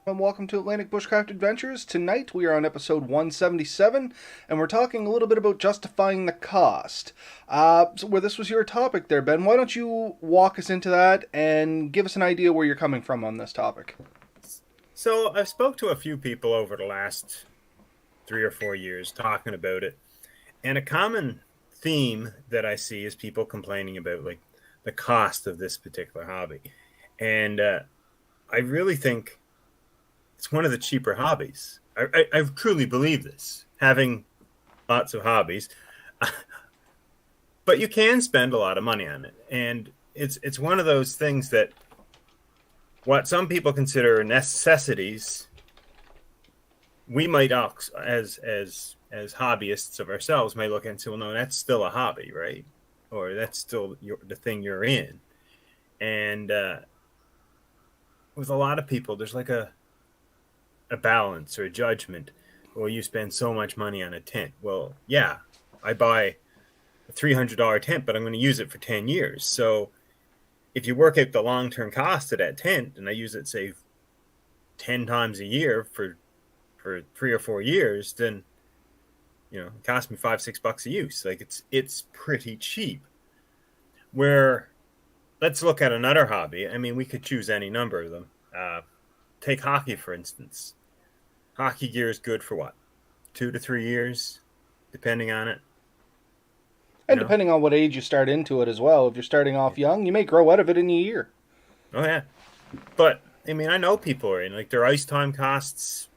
And welcome to Atlantic Bushcraft Adventures. Tonight we are on episode 177, and we're talking a little bit about justifying the cost. Where this was your topic there, Ben, why don't you walk us into that and give us an idea where you're coming from on this topic? So I've spoke to a few people over the last 3 or 4 years talking about it, and a common theme that I see is people complaining about like the cost of this particular hobby, and I really think it's one of the cheaper hobbies. I truly believe this, having lots of hobbies, but you can spend a lot of money on it, and it's one of those things that what some people consider necessities we might as hobbyists of ourselves may look and say, well, no, that's still a hobby, right? Or that's still the thing you're in. And with a lot of people, there's like a balance or a judgment. Well, you spend so much money on a tent. Well, yeah, I buy a $300 tent, but I'm going to use it for 10 years. So if you work out the long-term cost of that tent, and I use it, say, 10 times a year for 3 or 4 years, then it cost me $5-6 a use. Like it's pretty cheap. Where let's look at another hobby. I mean, we could choose any number of them. Take hockey for instance. Hockey gear is good for what, 2 to 3 years, depending on it. You And know. depending on what age you start into it as well, if you're starting off young, you may grow out of it in a year. Oh yeah, but I mean, I know people are in like their ice time costs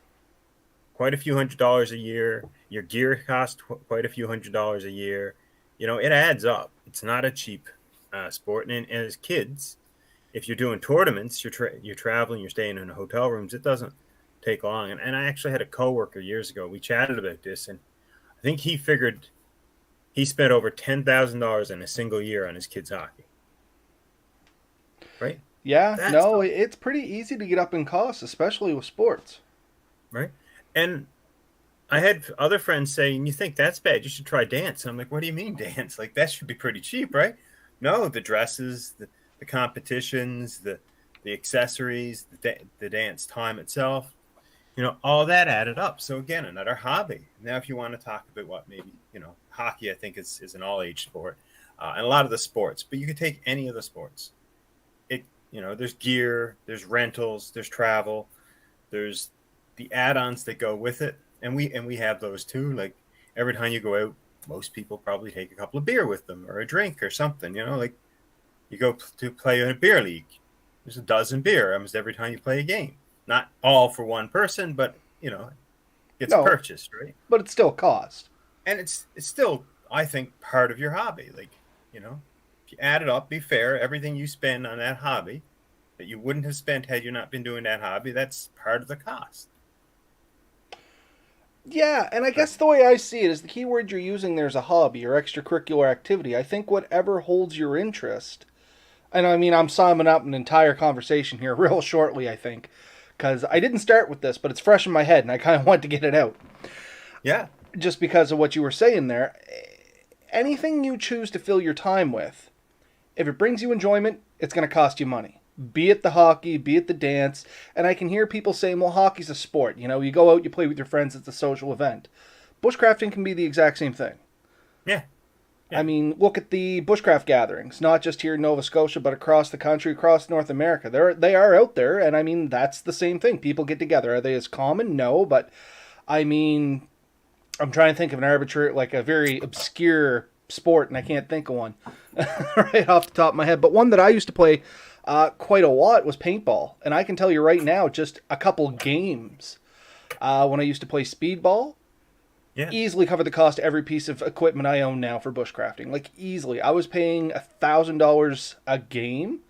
quite a few $100s a year. Your gear costs quite a few $100s a year. It adds up. It's not a cheap sport. And as kids, if you're doing tournaments, you're traveling, you're staying in hotel rooms. It doesn't take long. And I actually had a coworker years ago. We chatted about this, and I think he figured he spent over $10,000 in a single year on his kids' hockey. Right? Yeah, That's no, it's pretty easy to get up in costs, especially with sports. right. And I had other friends saying, "You think that's bad? You should try dance." I'm like, "What do you mean dance? Like that should be pretty cheap, right?" No, the dresses, the competitions, the accessories, the dance time itself, all that added up. So again, another hobby. Now, if you want to talk about what maybe hockey, I think is an all age sport, and a lot of the sports, but you could take any of the sports. There's gear, there's rentals, there's travel, there's the add-ons that go with it, and we have those too. Like every time you go out, most people probably take a couple of beer with them or a drink or something. Like you go to play in a beer league, there's a dozen beer almost every time you play a game. Not all for one person, but it's No, purchased, right? but it's still cost. And it's still, I think, part of your hobby. Like if you add it up, be fair, everything you spend on that hobby that you wouldn't have spent had you not been doing that hobby, that's part of the cost. Yeah, and I Right. guess the way I see it is the key word you're using there is a hobby or extracurricular activity. I think whatever holds your interest, and I mean, I'm summing up an entire conversation here real shortly, I think, because I didn't start with this, but it's fresh in my head and I kind of want to get it out Yeah. just because of what you were saying there. Anything you choose to fill your time with, if it brings you enjoyment, it's going to cost you money. Be it the hockey, be it the dance. And I can hear people saying, well, hockey's a sport. You go out, you play with your friends, it's a social event. Bushcrafting can be the exact same thing. Yeah. I Yeah. mean, look at the bushcraft gatherings, not just here in Nova Scotia, but across the country, across North America. They are out there, and I mean, that's the same thing. People get together. Are they as common? No, but I mean, I'm trying to think of an arbitrary, like a very obscure sport, and I can't think of one right off the top of my head. But one that I used to play quite a lot was paintball, and I can tell you right now, just a couple games when I used to play speedball Yeah. easily covered the cost of every piece of equipment I own now for bushcrafting. Like easily, I was paying $1,000 a game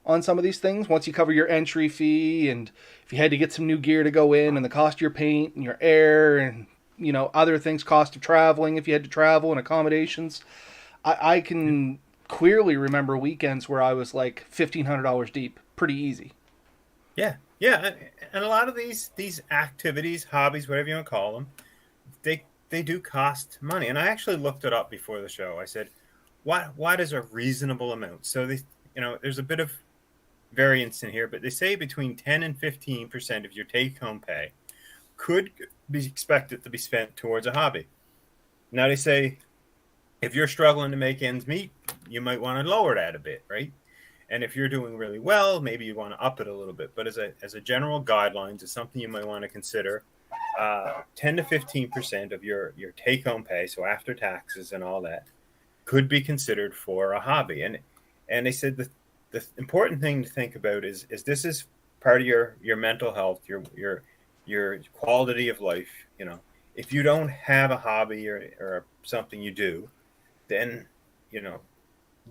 on some of these things. Once you cover your entry fee, and if you had to get some new gear to go in, and the cost of your paint and your air, and other things, cost of traveling if you had to travel and accommodations. I can clearly remember weekends where I was like $1,500 deep, pretty easy. Yeah. Yeah. And a lot of these activities, hobbies, whatever you want to call them, they do cost money. And I actually looked it up before the show. I said, what is a reasonable amount? So there's a bit of variance in here, but they say between 10 and 15% of your take-home pay could be expected to be spent towards a hobby. Now they say if you're struggling to make ends meet, you might want to lower that a bit, right? And if you're doing really well, maybe you want to up it a little bit. But as a general guidelines, it's something you might want to consider. 10 to 15% of your take-home pay, so after taxes and all that, could be considered for a hobby. And they said the important thing to think about is this is part of your mental health, your quality of life. You know, if you don't have a hobby or something you do, then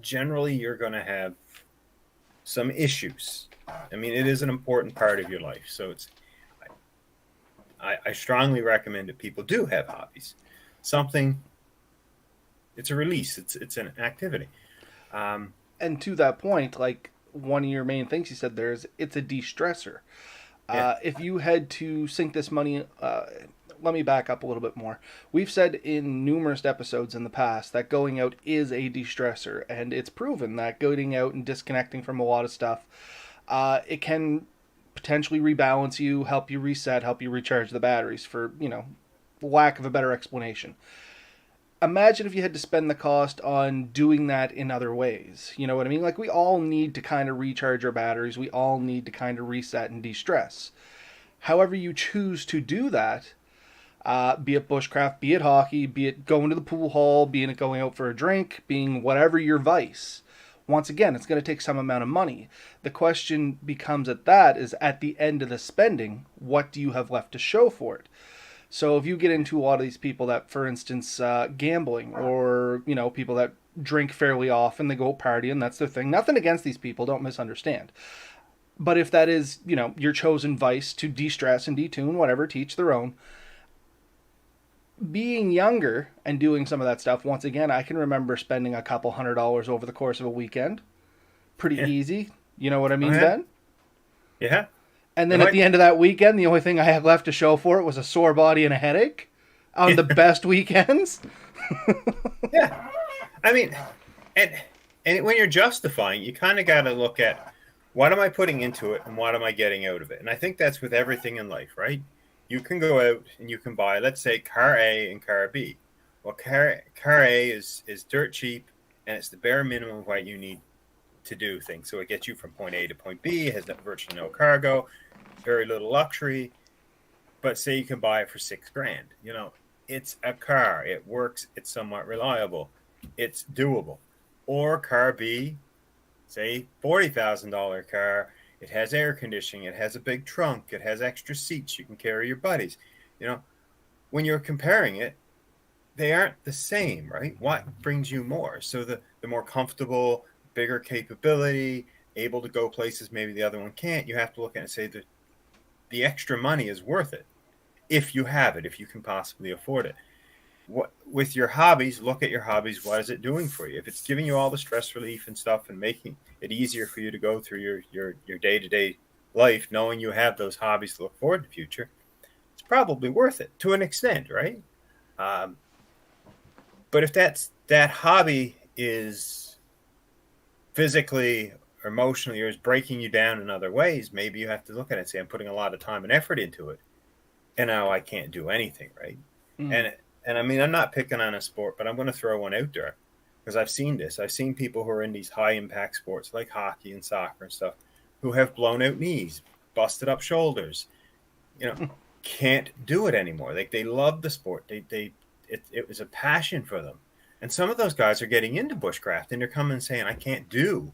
generally you're going to have some issues. I mean, it is an important part of your life, so I strongly recommend that people do have hobbies. Something, it's a release. It's an activity. And to that point, like one of your main things you said there is it's a de-stressor. Yeah, If you had to sink this money, let me back up a little bit more. We've said in numerous episodes in the past that going out is a de-stressor, and it's proven that going out and disconnecting from a lot of stuff, it can potentially rebalance you, help you reset, help you recharge the batteries, for lack of a better explanation. Imagine if you had to spend the cost on doing that in other ways. You know what I mean? Like, we all need to kind of recharge our batteries. We all need to kind of reset and de-stress. However you choose to do that, be it bushcraft, be it hockey, be it going to the pool hall, be it going out for a drink, being whatever your vice. Once again, it's going to take some amount of money. The question becomes at the end of the spending, what do you have left to show for it? So if you get into a lot of these people that, for instance, gambling, or people that drink fairly often, they go partying, that's their thing. Nothing against these people, don't misunderstand. But if that is, your chosen vice to de-stress and detune, whatever, teach their own. Being younger and doing some of that stuff, once again, I can remember spending a couple $100 over the course of a weekend. Pretty yeah. easy. You know what I Oh mean, yeah, Ben? yeah. And It then at might, the end of that weekend, the only thing I had left to show for it was a sore body and a headache on the yeah, best weekends. yeah. I mean, and when you're justifying, you kind of got to look at what am I putting into it and what am I getting out of it. And I think that's with everything in life, right? You can go out and you can buy, let's say, car A and car B. Well, car A is dirt cheap, and it's the bare minimum of what you need to do things. So it gets you from point A to point B. It has virtually no cargo, very little luxury. But say you can buy it for $6,000. It's a car. It works. It's somewhat reliable. It's doable. Or car B, say $40,000 car. It has air conditioning. It has a big trunk. It has extra seats. You can carry your buddies. You know, when you're comparing it, they aren't the same, right? What brings you more? So the more comfortable, bigger capability, able to go places maybe the other one can't. You have to look at it and say that the extra money is worth it if you have it, if you can possibly afford it. What with your hobbies, look at your hobbies. What is it doing for you? If it's giving you all the stress relief and stuff and making it easier for you to go through your day-to-day life, knowing you have those hobbies to look forward to the future, it's probably worth it to an extent, right? Um, but if that hobby is physically or emotionally or is breaking you down in other ways, maybe you have to look at it and say, I'm putting a lot of time and effort into it, and now I can't do anything, right? Mm. And I mean, I'm not picking on a sport, but I'm going to throw one out there because I've seen this. I've seen people who are in these high impact sports like hockey and soccer and stuff who have blown out knees, busted up shoulders, can't do it anymore. Like, they love the sport. It was a passion for them. And some of those guys are getting into bushcraft and they're coming and saying, I can't do.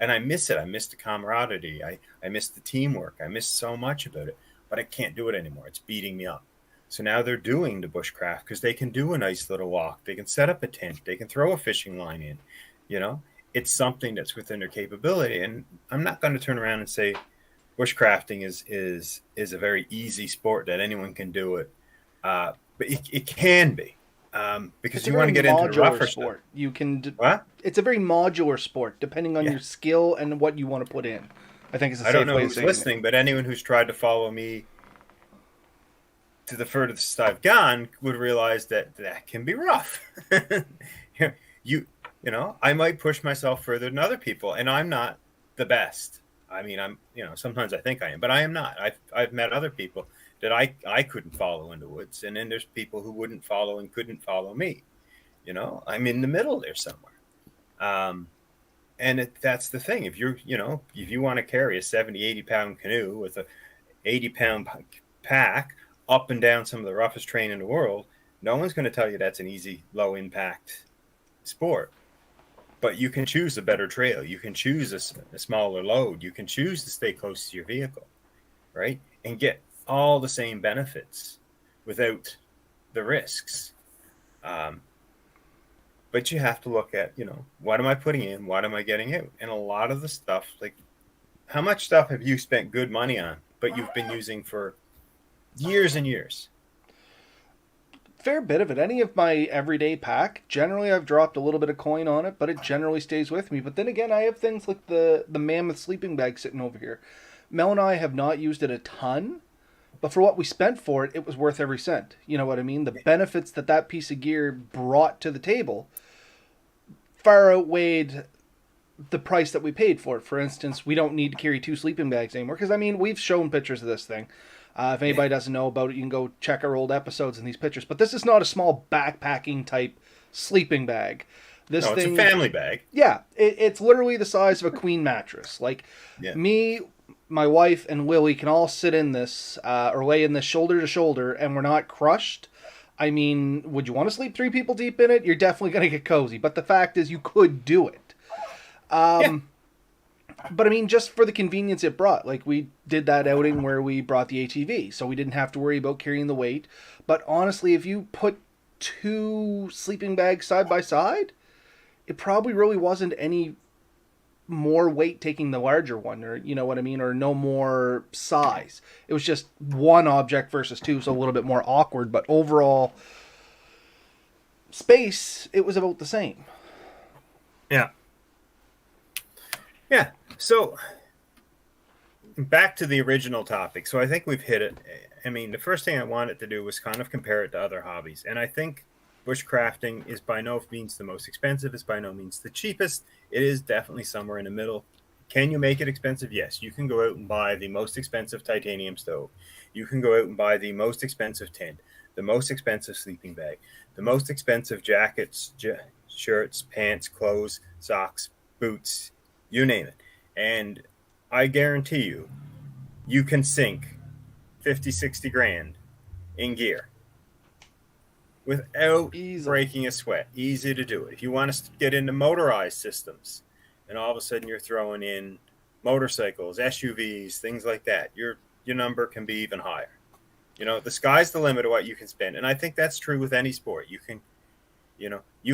And I miss it. I miss the camaraderie. I miss the teamwork. I miss so much about it, but I can't do it anymore. It's beating me up. So now they're doing the bushcraft because they can do a nice little walk. They can set up a tent. They can throw a fishing line in. It's something that's within their capability. And I'm not going to turn around and say bushcrafting is a very easy sport that anyone can do it. But it can be because It's a you want very to get into the modular rougher stuff. sport. You can. What? It's a very modular sport, depending on Yeah. your skill and what you want to put in. I think it's a I don't safe know way of who's saying it. listening, but anyone who's tried to follow me to the furthest I've gone would realize that can be rough. you I might push myself further than other people, and I'm not the best. I mean, I'm, sometimes I think I am, but I am not. I've met other people that I couldn't follow in the woods, and then there's people who wouldn't follow and couldn't follow me. I'm in the middle there somewhere. Um, and that's the thing. If if you want to carry a 70, 80 pound canoe with a 80-pound pack up and down some of the roughest terrain in the world, no one's going to tell you that's an easy, low impact sport. But you can choose a better trail. You can choose a smaller load. You can choose to stay close to your vehicle, right? And get all the same benefits without the risks. But you have to look at, what am I putting in? What am I getting out? And a lot of the stuff, like, how much stuff have you spent good money on, but you've been using for years and years? Fair bit of it. Any of my everyday pack, generally I've dropped a little bit of coin on it, but it generally stays with me. But then again, I have things like the mammoth sleeping bag sitting over here. Mel and I have not used it a ton, but for what we spent for it, it was worth every cent. You know what I mean? The benefits that that piece of gear brought to the table far outweighed the price that we paid for it. For instance, we don't need to carry 2 sleeping bags anymore because, I mean, we've shown pictures of this thing. If anybody doesn't know about it, you can go check our old episodes and these pictures. But this is not a small backpacking type sleeping bag. This No, it's thing, a family bag. yeah, it's literally the size of a queen mattress. Like, Yeah. me, my wife, and Willie can all sit in this or lay in this shoulder to shoulder, and we're not crushed. I mean, would you want to sleep 3 people deep in it? You're definitely going to get cozy. But the fact is, you could do it. Yeah. But I mean, just for the convenience it brought. Like, we did that outing where we brought the ATV, so we didn't have to worry about carrying the weight. But honestly, if you put 2 sleeping bags side by side, it probably really wasn't any more weight taking the larger one, or you know what I mean, or no more size. It was just one object versus 2, so a little bit more awkward. But overall space, it was about the same. Yeah. Yeah. So back to the original topic. So I think we've hit it. I mean, the first thing I wanted to do was kind of compare it to other hobbies. And I think bushcrafting is by no means the most expensive. It's by no means the cheapest. It is definitely somewhere in the middle. Can you make it expensive? Yes. You can go out and buy the most expensive titanium stove. You can go out and buy the most expensive tent, the most expensive sleeping bag, the most expensive jackets, shirts, pants, clothes, socks, boots, you name it. And I guarantee you, you can sink 50, 60 grand in gear without Easily. breaking a sweat. Easy to do it. If you want to get into motorized systems, and all of a sudden you're throwing in motorcycles, SUVs, things like that, your number can be even higher. The sky's the limit of what you can spend. And I think that's true with any sport. You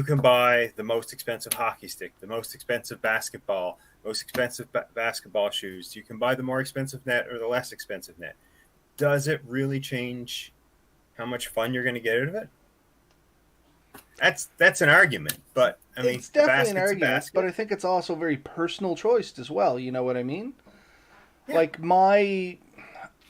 can buy the most expensive hockey stick, the most expensive basketball, most expensive basketball shoes. You can buy the more expensive net or the less expensive net. Does it really change how much fun you're going to get out of it? That's an argument, but I mean, it's definitely an argument, but I think it's also a very personal choice as well. You know what I mean? Yeah. Like I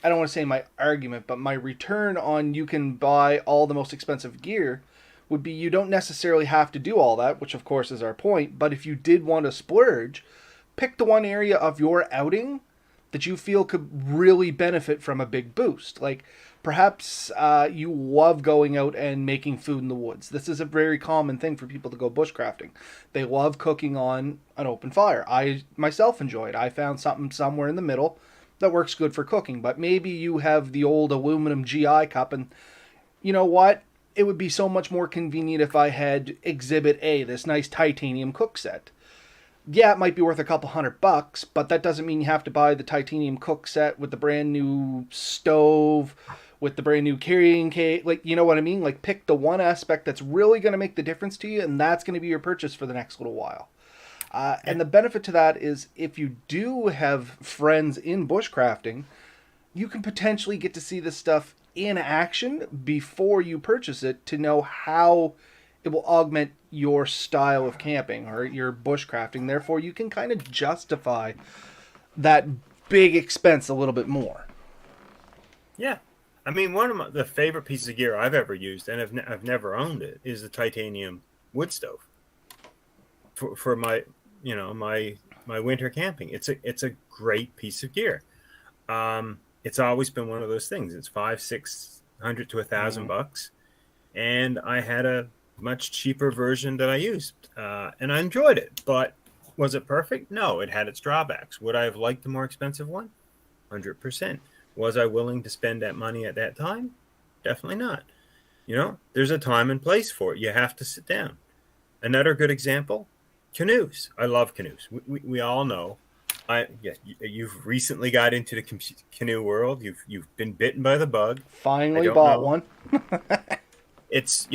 don't want to say my argument, but my return on you can buy all the most expensive gear would be you don't necessarily have to do all that, which of course is our point. But if you did want to splurge, pick the one area of your outing that you feel could really benefit from a big boost. Like, perhaps you love going out and making food in the woods. This is a very common thing for people to go bushcrafting. They love cooking on an open fire. I myself enjoy it. I found something somewhere in the middle that works good for cooking. But maybe you have the old aluminum GI cup, and you know what? It would be so much more convenient if I had Exhibit A, this nice titanium cook set. Yeah, it might be worth a couple $100, but that doesn't mean you have to buy the titanium cook set with the brand new stove, with the brand new carrying case. Like, you know what I mean? Like, pick the one aspect that's really going to make the difference to you, and that's going to be your purchase for the next little while. And the benefit to that is if you do have friends in bushcrafting, you can potentially get to see this stuff in action before you purchase it to know how it will augment your style of camping or your bushcrafting. Therefore, you can kind of justify that big expense a little bit more. Yeah. I mean, one of the favorite pieces of gear I've ever used, and I've never owned it, is the titanium wood stove for my my winter camping. It's a great piece of gear. It's always been one of those things. It's 500-600 to $1,000, and I had a much cheaper version that I used, and I enjoyed it. But was it perfect? No, it had its drawbacks. Would I have liked the more expensive one? 100%. Was I willing to spend that money at that time? Definitely not. There's a time and place for it. You have to sit down. Another good example, canoes. I love canoes. We all know. You've recently got into the canoe world. You've been bitten by the bug. Finally bought one. It's,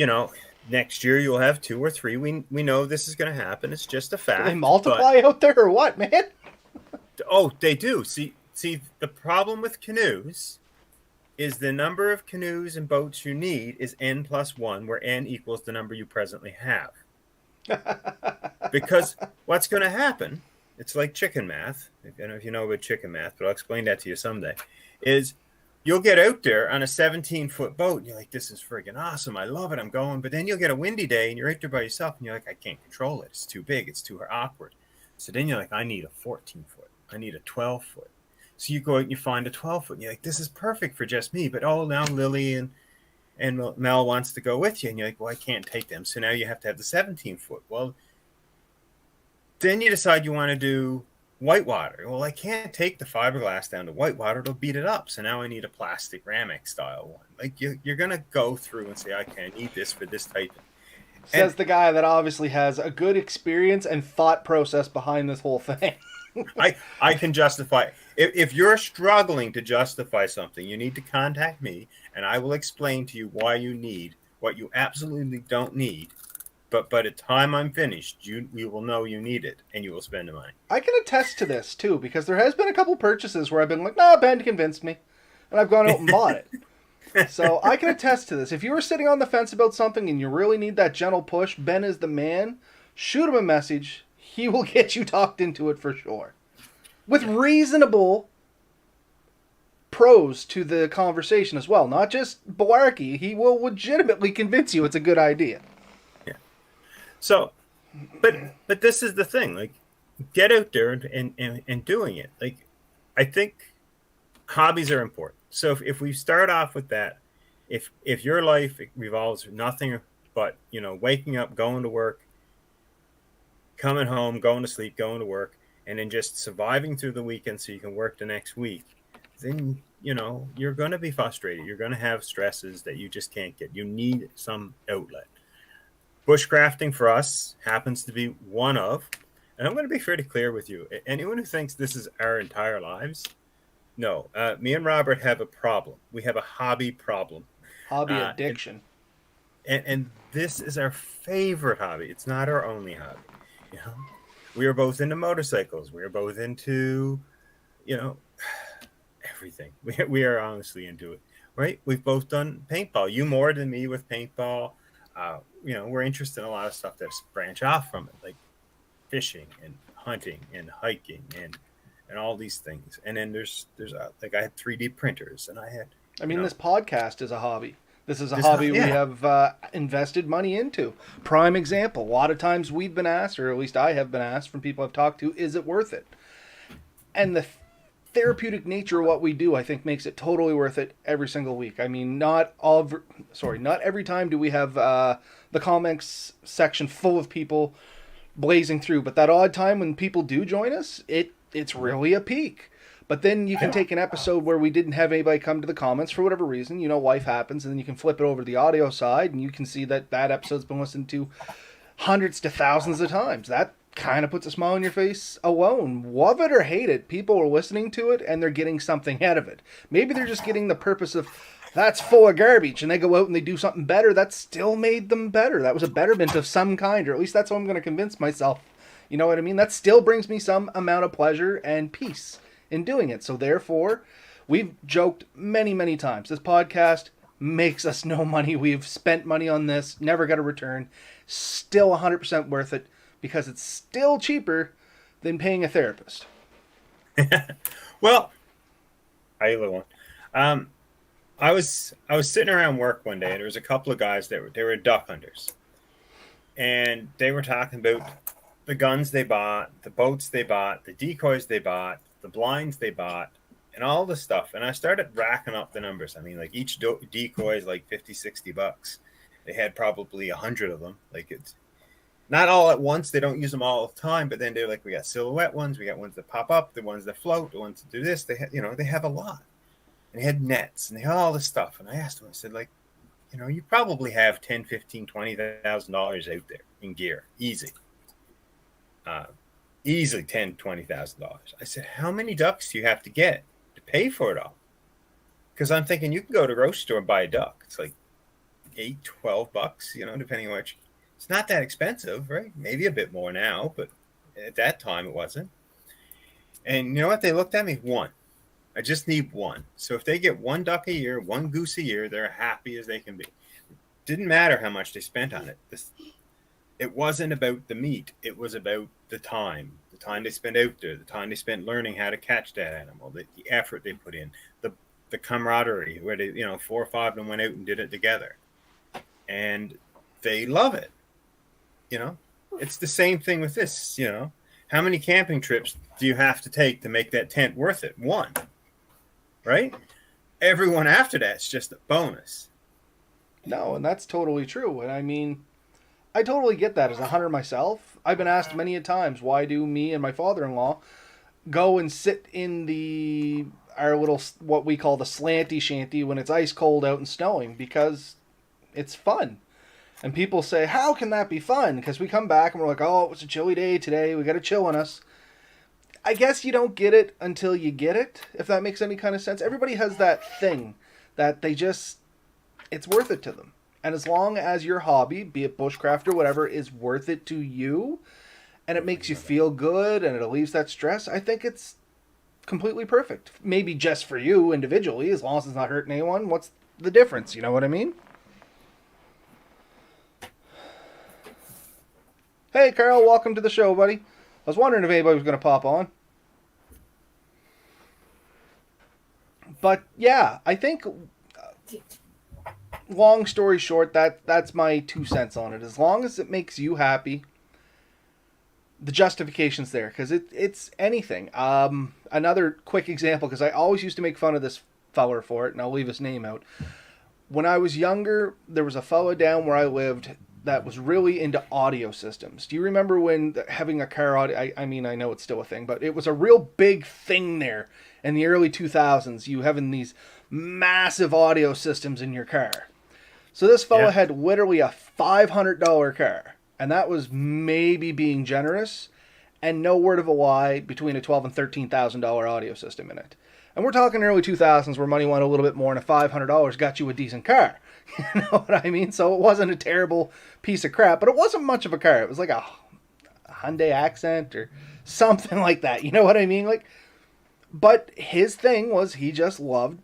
next year you'll have 2 or 3. We know this is going to happen. It's just a fact. Do they multiply out there or what, man? Oh, they do. See, the problem with canoes is the number of canoes and boats you need is n+1, where n equals the number you presently have. Because what's going to happen, it's like chicken math. I don't know if you know about chicken math, but I'll explain that to you someday, is you'll get out there on a 17-foot boat, and you're like, this is friggin' awesome. I love it. I'm going. But then you'll get a windy day, and you're out there by yourself, and you're like, I can't control it. It's too big. It's too awkward. So then you're like, I need a 14-foot. I need a 12-foot. So you go out and you find a 12-foot, and you're like, this is perfect for just me. But, now Lily and Mel wants to go with you, and you're like, well, I can't take them. So now you have to have the 17-foot. Well, then you decide you want to do whitewater. Well, I can't take the fiberglass down to whitewater. It'll beat it up. So now I need a plastic Ramex style one. Like you're going to go through and say, okay, I need this for this type. Says the guy that obviously has a good experience and thought process behind this whole thing. I can justify it. If you're struggling to justify something, you need to contact me, and I will explain to you why you need what you absolutely don't need. But by the time I'm finished, you will know you need it, and you will spend the money. I can attest to this, too, because there has been a couple purchases where I've been like, nah, Ben convinced me. And I've gone out and bought it. So I can attest to this. If you were sitting on the fence about something and you really need that gentle push, Ben is the man. Shoot him a message. He will get you talked into it for sure. With reasonable pros to the conversation as well. Not just malarkey. He will legitimately convince you it's a good idea. So, but this is the thing, like, get out there and doing it. Like, I think hobbies are important. So if we start off with that, if your life revolves nothing but, waking up, going to work, coming home, going to sleep, going to work, and then just surviving through the weekend so you can work the next week, then, you're going to be frustrated. You're going to have stresses that you just can't get. You need some outlet. Bushcrafting for us happens to be one of, and I'm going to be pretty clear with you. Anyone who thinks this is our entire lives, no. Me and Robert have a problem. We have a hobby problem. Hobby addiction. And this is our favorite hobby. It's not our only hobby. We are both into motorcycles. We are both into, everything. We are honestly into it, right? We've both done paintball. You more than me with paintball. We're interested in a lot of stuff that's branch off from it, like fishing and hunting and hiking and all these things. And then there's I had 3D printers, and I had. This podcast is a hobby. This is a hobby we have invested money into. Prime example. A lot of times we've been asked, or at least I have been asked from people I've talked to, is it worth it? And the therapeutic nature of what we do, I think, makes it totally worth it every single week. Not every time do we have the comments section full of people blazing through, but that odd time when people do join us, it's really a peak. But then you can take an episode where we didn't have anybody come to the comments for whatever reason, life happens, and then you can flip it over to the audio side, and you can see that episode's been listened to hundreds to thousands of times. That kind of puts a smile on your face alone. Love it or hate it, people are listening to it, and they're getting something out of it. Maybe they're just getting the purpose of, that's full of garbage, and they go out and they do something better. That still made them better. That was a betterment of some kind, or at least that's what I'm going to convince myself. You know what I mean? That still brings me some amount of pleasure and peace in doing it. So therefore, we've joked many, many times. This podcast makes us no money. We've spent money on this, never got a return. Still 100% worth it because it's still cheaper than paying a therapist. Well, how you little one? I was sitting around work one day, and there was a couple of guys that were duck hunters, and they were talking about the guns they bought, the boats they bought, the decoys they bought, the blinds they bought, and all the stuff. And I started racking up the numbers. I mean, like each decoy is like $50-$60. They had probably 100 of them. Like it's not all at once. They don't use them all the time, but then they're like, we got silhouette ones, we got ones that pop up, the ones that float, the ones that do this. They they have a lot. And they had nets and they had all this stuff. And I asked them, I said, like, you probably have $10, $15, $20,000 out there in gear, easy. Easily $10,000, $20,000. I said, how many ducks do you have to get to pay for it all? Because I'm thinking you can go to the grocery store and buy a duck. It's like $8, $12, depending on which. It's not that expensive, right? Maybe a bit more now, but at that time it wasn't. And you know what? They looked at me, one. I just need one. So if they get one duck a year, one goose a year, they're happy as they can be. Didn't matter how much they spent on it. It wasn't about the meat. It was about the time they spent out there, the time they spent learning how to catch that animal, the effort they put in, the camaraderie where they, 4 or 5 of them went out and did it together. And they love it. It's the same thing with this, How many camping trips do you have to take to make that tent worth it? One, right? Everyone after that's just a bonus. No, and that's totally true. And I mean, I totally get that as a hunter myself. I've been asked many a times, why do me and my father-in-law go and sit in our little, what we call the slanty shanty when it's ice cold out and snowing? Because it's fun. And people say, how can that be fun? Because we come back and we're like, oh, it was a chilly day today. We got a chill on us. I guess you don't get it until you get it, if that makes any kind of sense. Everybody has that thing that it's worth it to them. And as long as your hobby, be it bushcraft or whatever, is worth it to you, and it makes you feel good and it relieves that stress, I think it's completely perfect. Maybe just for you individually, as long as it's not hurting anyone. What's the difference? You know what I mean? Hey, Carl, welcome to the show, buddy. I was wondering if anybody was going to pop on. But, yeah, I think, long story short, that's my 2 cents on it. As long as it makes you happy, the justification's there, because it's anything. Another quick example, because I always used to make fun of this feller for it, and I'll leave his name out. When I was younger, there was a fella down where I lived that was really into audio systems. Do you remember when having a car audio, I mean, I know it's still a thing, but it was a real big thing there in the early 2000s, you having these massive audio systems in your car. So this fella had literally a $500 car, and that was maybe being generous, and no word of a lie, between a $12,000 and $13,000 audio system in it. And we're talking early 2000s where money went a little bit more, and a $500 got you a decent car. You know what I mean? So it wasn't a terrible piece of crap, but it wasn't much of a car. It was like a Hyundai Accent or something like that. You know what I mean? But his thing was he just loved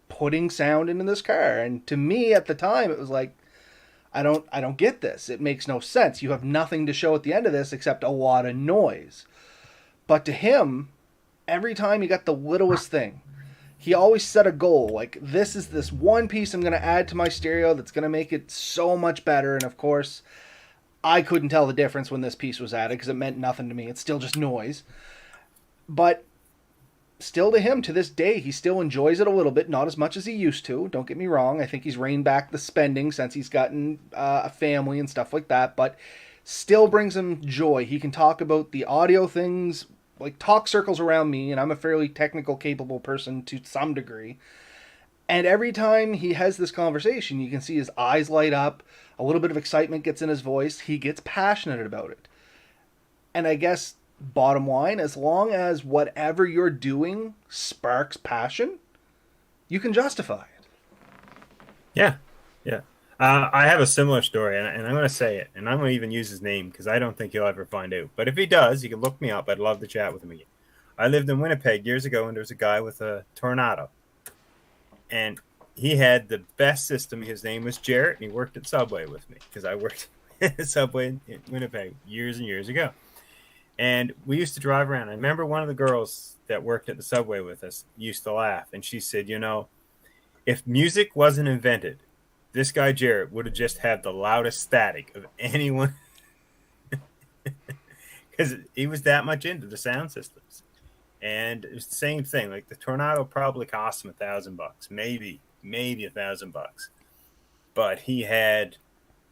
putting sound into this car. And to me at the time, it was like, I don't get this. It makes no sense. You have nothing to show at the end of this except a lot of noise. But to him, every time he got the littlest thing, he always set a goal, like, this is this one piece I'm going to add to my stereo that's going to make it so much better. And of course, I couldn't tell the difference when this piece was added because it meant nothing to me. It's still just noise. But still to him, to this day, he still enjoys it a little bit, not as much as he used to. Don't get me wrong. I think he's reined back the spending since he's gotten a family and stuff like that. But still brings him joy. He can talk about the audio things, like talk circles around me, and I'm a fairly technical, capable person to some degree. And every time he has this conversation, you can see his eyes light up, a little bit of excitement gets in his voice, he gets passionate about it. And I guess, bottom line, as long as whatever you're doing sparks passion, you can justify it. Yeah. I have a similar story, and I'm going to say it, and I'm going to even use his name because I don't think he'll ever find out. But if he does, he can look me up. I'd love to chat with him again. I lived in Winnipeg years ago, and there was a guy with a Tornado. And he had the best system. His name was Jarrett, and he worked at Subway with me because I worked at Subway in Winnipeg years and years ago. And we used to drive around. I remember one of the girls that worked at the Subway with us used to laugh, and she said, if music wasn't invented, this guy Jarrett would have just had the loudest static of anyone because he was that much into the sound systems. And it's the same thing. Like the Tornado probably cost him $1,000, maybe $1,000. But he had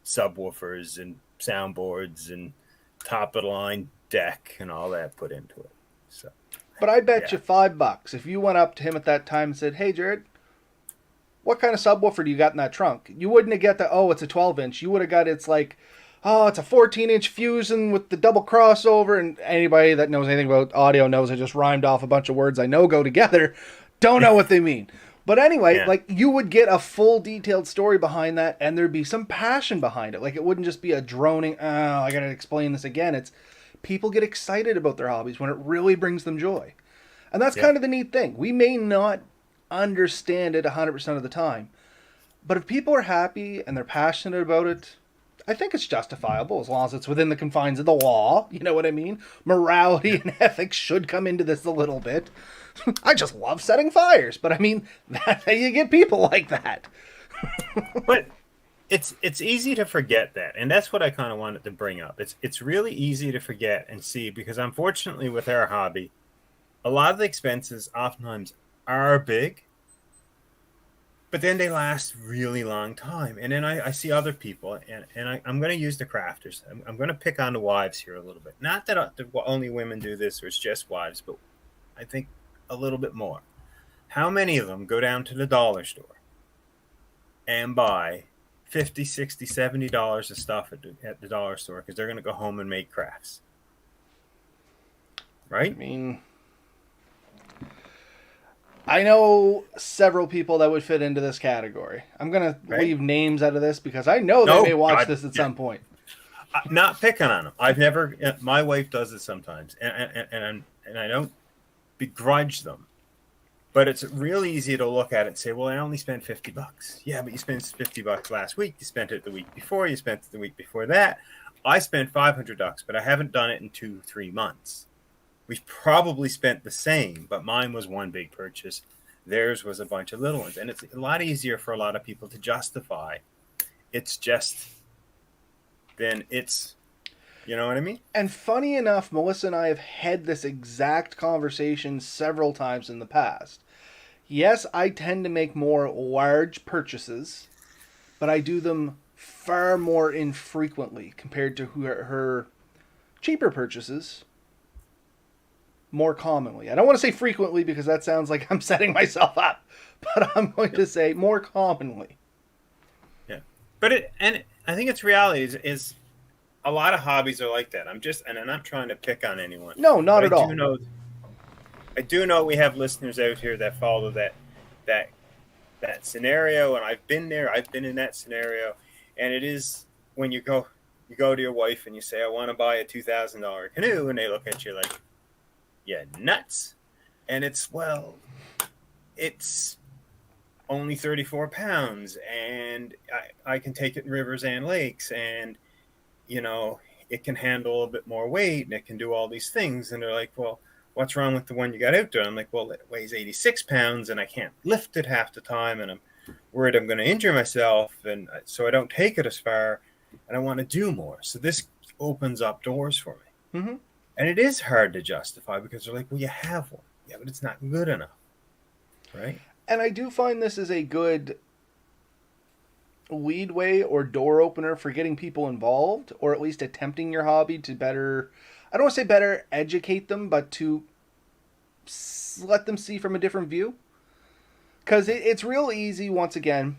subwoofers and soundboards and top of the line deck and all that put into it. So But I bet yeah, you $5 if you went up to him at that time and said, "Hey, Jared, what kind of subwoofer do you got in that trunk?" You wouldn't have got the, "Oh, it's a 12-inch." You would have got, it's like, "Oh, it's a 14-inch Fusion with the double crossover." And anybody that knows anything about audio knows I just rhymed off a bunch of words I know go together. Don't know what they mean. But anyway, yeah, like, you would get a full detailed story behind that, and there'd be some passion behind it. Like, it wouldn't just be a droning, "Oh, I gotta explain this again." It's, people get excited about their hobbies when it really brings them joy. And that's yeah, kind of the neat thing. We may not understand it 100% of the time, but if people are happy and they're passionate about it, I think it's justifiable as long as it's within the confines of the law. You know what I mean? Morality yeah. and ethics should come into this a little bit. I just love setting fires, but I mean, that's how you get people like that. But it's easy to forget that, and that's what I kind of wanted to bring up. It's really easy to forget and see because unfortunately with our hobby, a lot of the expenses oftentimes are big, but then they last really long time. And then I see other people, and I'm going to use the crafters. I'm going to pick on the wives here a little bit. Not that only women do this or it's just wives, but I think a little bit more. How many of them go down to the dollar store and buy 50, 60, $70 of stuff at the dollar store because they're going to go home and make crafts, I right? mean, I know several people that would fit into this category. I'm going to Right? leave names out of this because I know they may No, watch God, this at yeah. some point. Not picking on them. I've never. My wife does it sometimes, and I don't begrudge them. But it's real easy to look at it and say, "Well, I only spent $50." Yeah, but you spent $50 last week. You spent it the week before. You spent it the week before that. I spent $500, but I haven't done it in 2, 3 months. We've probably spent the same, but mine was one big purchase. Theirs was a bunch of little ones, and it's a lot easier for a lot of people to justify. It's just then it's you know what I mean? And funny enough, Melissa and I have had this exact conversation several times in the past. Yes, I tend to make more large purchases, but I do them far more infrequently compared to her cheaper purchases more commonly. I don't want to say frequently because that sounds like I'm setting myself up, but I'm going to say more commonly. Yeah, but I think it's reality is a lot of hobbies are like that. And I'm not trying to pick on anyone, No, but not at all. I do know we have listeners out here that follow that that scenario, and I've been there. I've been in that scenario, and it is when you go to your wife and you say, "I want to buy a $2,000 canoe," and they look at you like, "Yeah, nuts," and it's only 34 pounds, and I can take it in rivers and lakes, and you know, it can handle a bit more weight and it can do all these things. And they're like, "Well, what's wrong with the one you got out there?" I'm like, "Well, it weighs 86 pounds and I can't lift it half the time. And I'm worried I'm going to injure myself. And so I don't take it as far and I want to do more." So this opens up doors for me. Mm-hmm. And it is hard to justify because they're like, "Well, you have one." Yeah, but it's not good enough. Right. And I do find this is a good leadway or door opener for getting people involved, or at least attempting your hobby to better, I don't want to say better educate them, but to let them see from a different view. Because it's real easy, once again,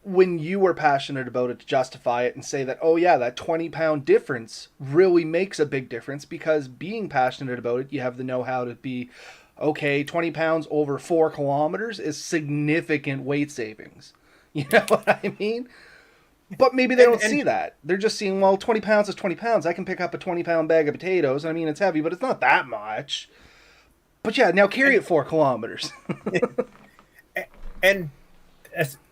when you are passionate about it, to justify it and say that, "Oh, yeah, that 20-pound difference really makes a big difference," because being passionate about it, you have the know how to be, okay, 20 pounds over 4 kilometers is significant weight savings. You know what I mean? But maybe they don't see And that. They're just seeing, well, 20 pounds is 20 pounds. I can pick up a 20-pound bag of potatoes. I mean, it's heavy, but it's not that much. But yeah, now carry and it 4 kilometers. and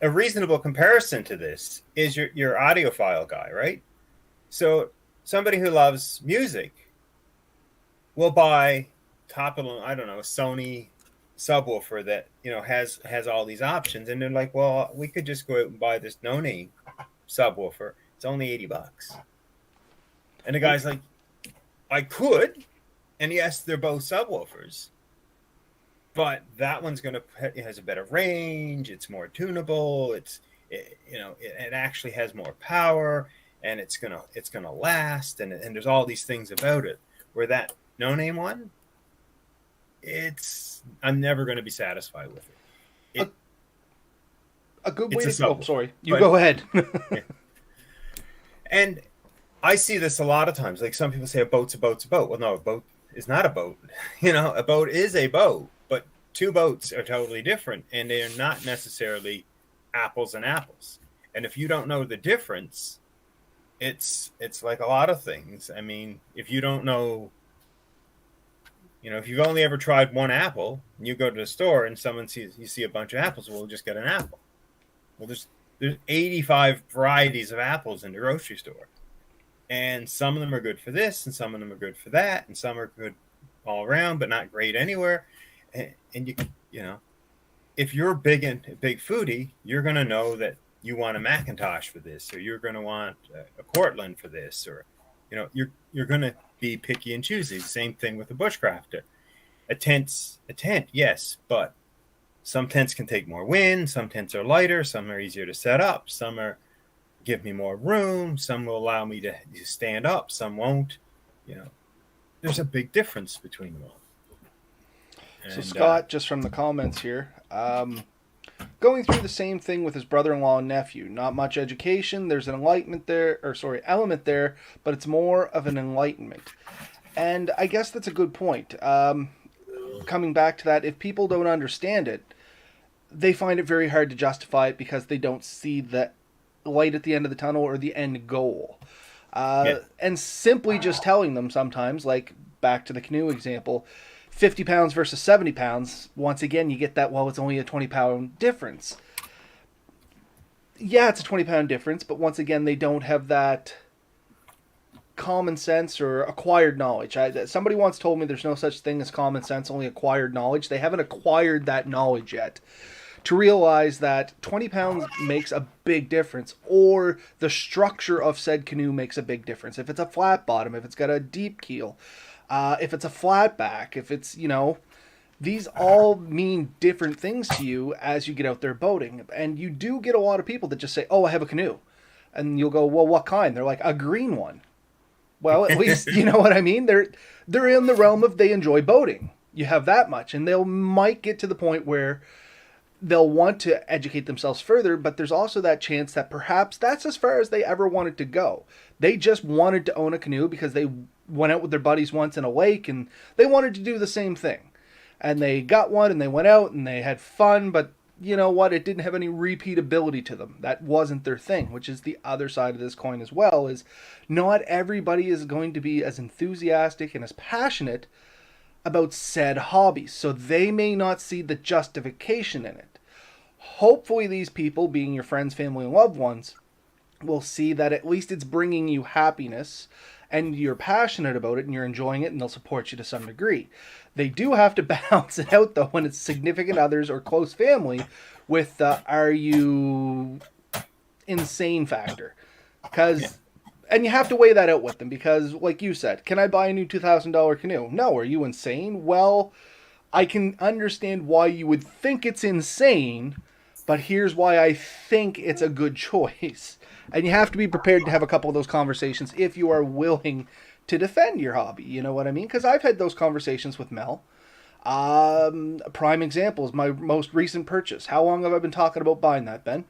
a reasonable comparison to this is your audiophile guy, right? So somebody who loves music will buy top of I don't know, Sony subwoofer that has all these options, and they're like, "Well, we could just go out and buy this no name subwoofer. It's only $80." And the guy's like, "I could," And yes, they're both subwoofers, but that one's it has a better range. It's more tunable. It actually has more power, and it's gonna last. And there's all these things about it. Where that no name one, I'm never going to be satisfied with it. A good way it's to. a Oh, sorry. You but, go ahead. Yeah. And I see this a lot of times. Like some people say, a boat's a boat's a boat. Well, no, a boat is not a boat. A boat is a boat, but two boats are totally different, and they are not necessarily apples and apples. And if you don't know the difference, it's like a lot of things. I mean, if you don't know, if you've only ever tried one apple, and you go to the store and you see a bunch of apples, well, we'll just get an apple. Well, there's 85 varieties of apples in the grocery store. And some of them are good for this, and some of them are good for that, and some are good all around, but not great anywhere. And if you're a big foodie, you're going to know that you want a Macintosh for this, or you're going to want a Cortland for this, or you're going to be picky and choosy. Same thing with a bushcrafter. A tent, yes, but some tents can take more wind. Some tents are lighter. Some are easier to set up. Some give me more room. Some will allow me to stand up. Some won't. There's a big difference between them all. So Scott, just from the comments here, going through the same thing with his brother-in-law and nephew. Not much education. There's an element there, but it's more of an enlightenment. And I guess that's a good point. Coming back to that, if people don't understand it, they find it very hard to justify it because they don't see the light at the end of the tunnel or the end goal. And simply just telling them sometimes, like back to the canoe example, 50 pounds versus 70 pounds, once again, you get that, well, it's only a 20-pound difference. Yeah, it's a 20-pound difference, but once again, they don't have that common sense or acquired knowledge. Somebody once told me there's no such thing as common sense, only acquired knowledge. They haven't acquired that knowledge yet to realize that 20 pounds makes a big difference, or the structure of said canoe makes a big difference. If it's a flat bottom, if it's got a deep keel, if it's a flat back, if it's, these all mean different things to you as you get out there boating. And you do get a lot of people that just say, oh, I have a canoe. And you'll go, well, what kind? They're like, a green one. Well, at least, you know what I mean? They're in the realm of they enjoy boating. You have that much. And might get to the point where they'll want to educate themselves further, but there's also that chance that perhaps that's as far as they ever wanted to go. They just wanted to own a canoe because they went out with their buddies once in a lake and they wanted to do the same thing. And they got one and they went out and they had fun, but you know what? It didn't have any repeatability to them. That wasn't their thing, which is the other side of this coin as well, is not everybody is going to be as enthusiastic and as passionate about said hobbies. So they may not see the justification in it. Hopefully these people, being your friends, family, and loved ones, will see that at least it's bringing you happiness and you're passionate about it and you're enjoying it and they'll support you to some degree. They do have to balance it out, though, when it's significant others or close family with the are you insane factor. And you have to weigh that out with them because, like you said, can I buy a new $2,000 canoe? No. Are you insane? Well, I can understand why you would think it's insane, but here's why I think it's a good choice. And you have to be prepared to have a couple of those conversations if you are willing to defend your hobby. You know what I mean? Because I've had those conversations with Mel. A prime example is my most recent purchase. How long have I been talking about buying that, Ben?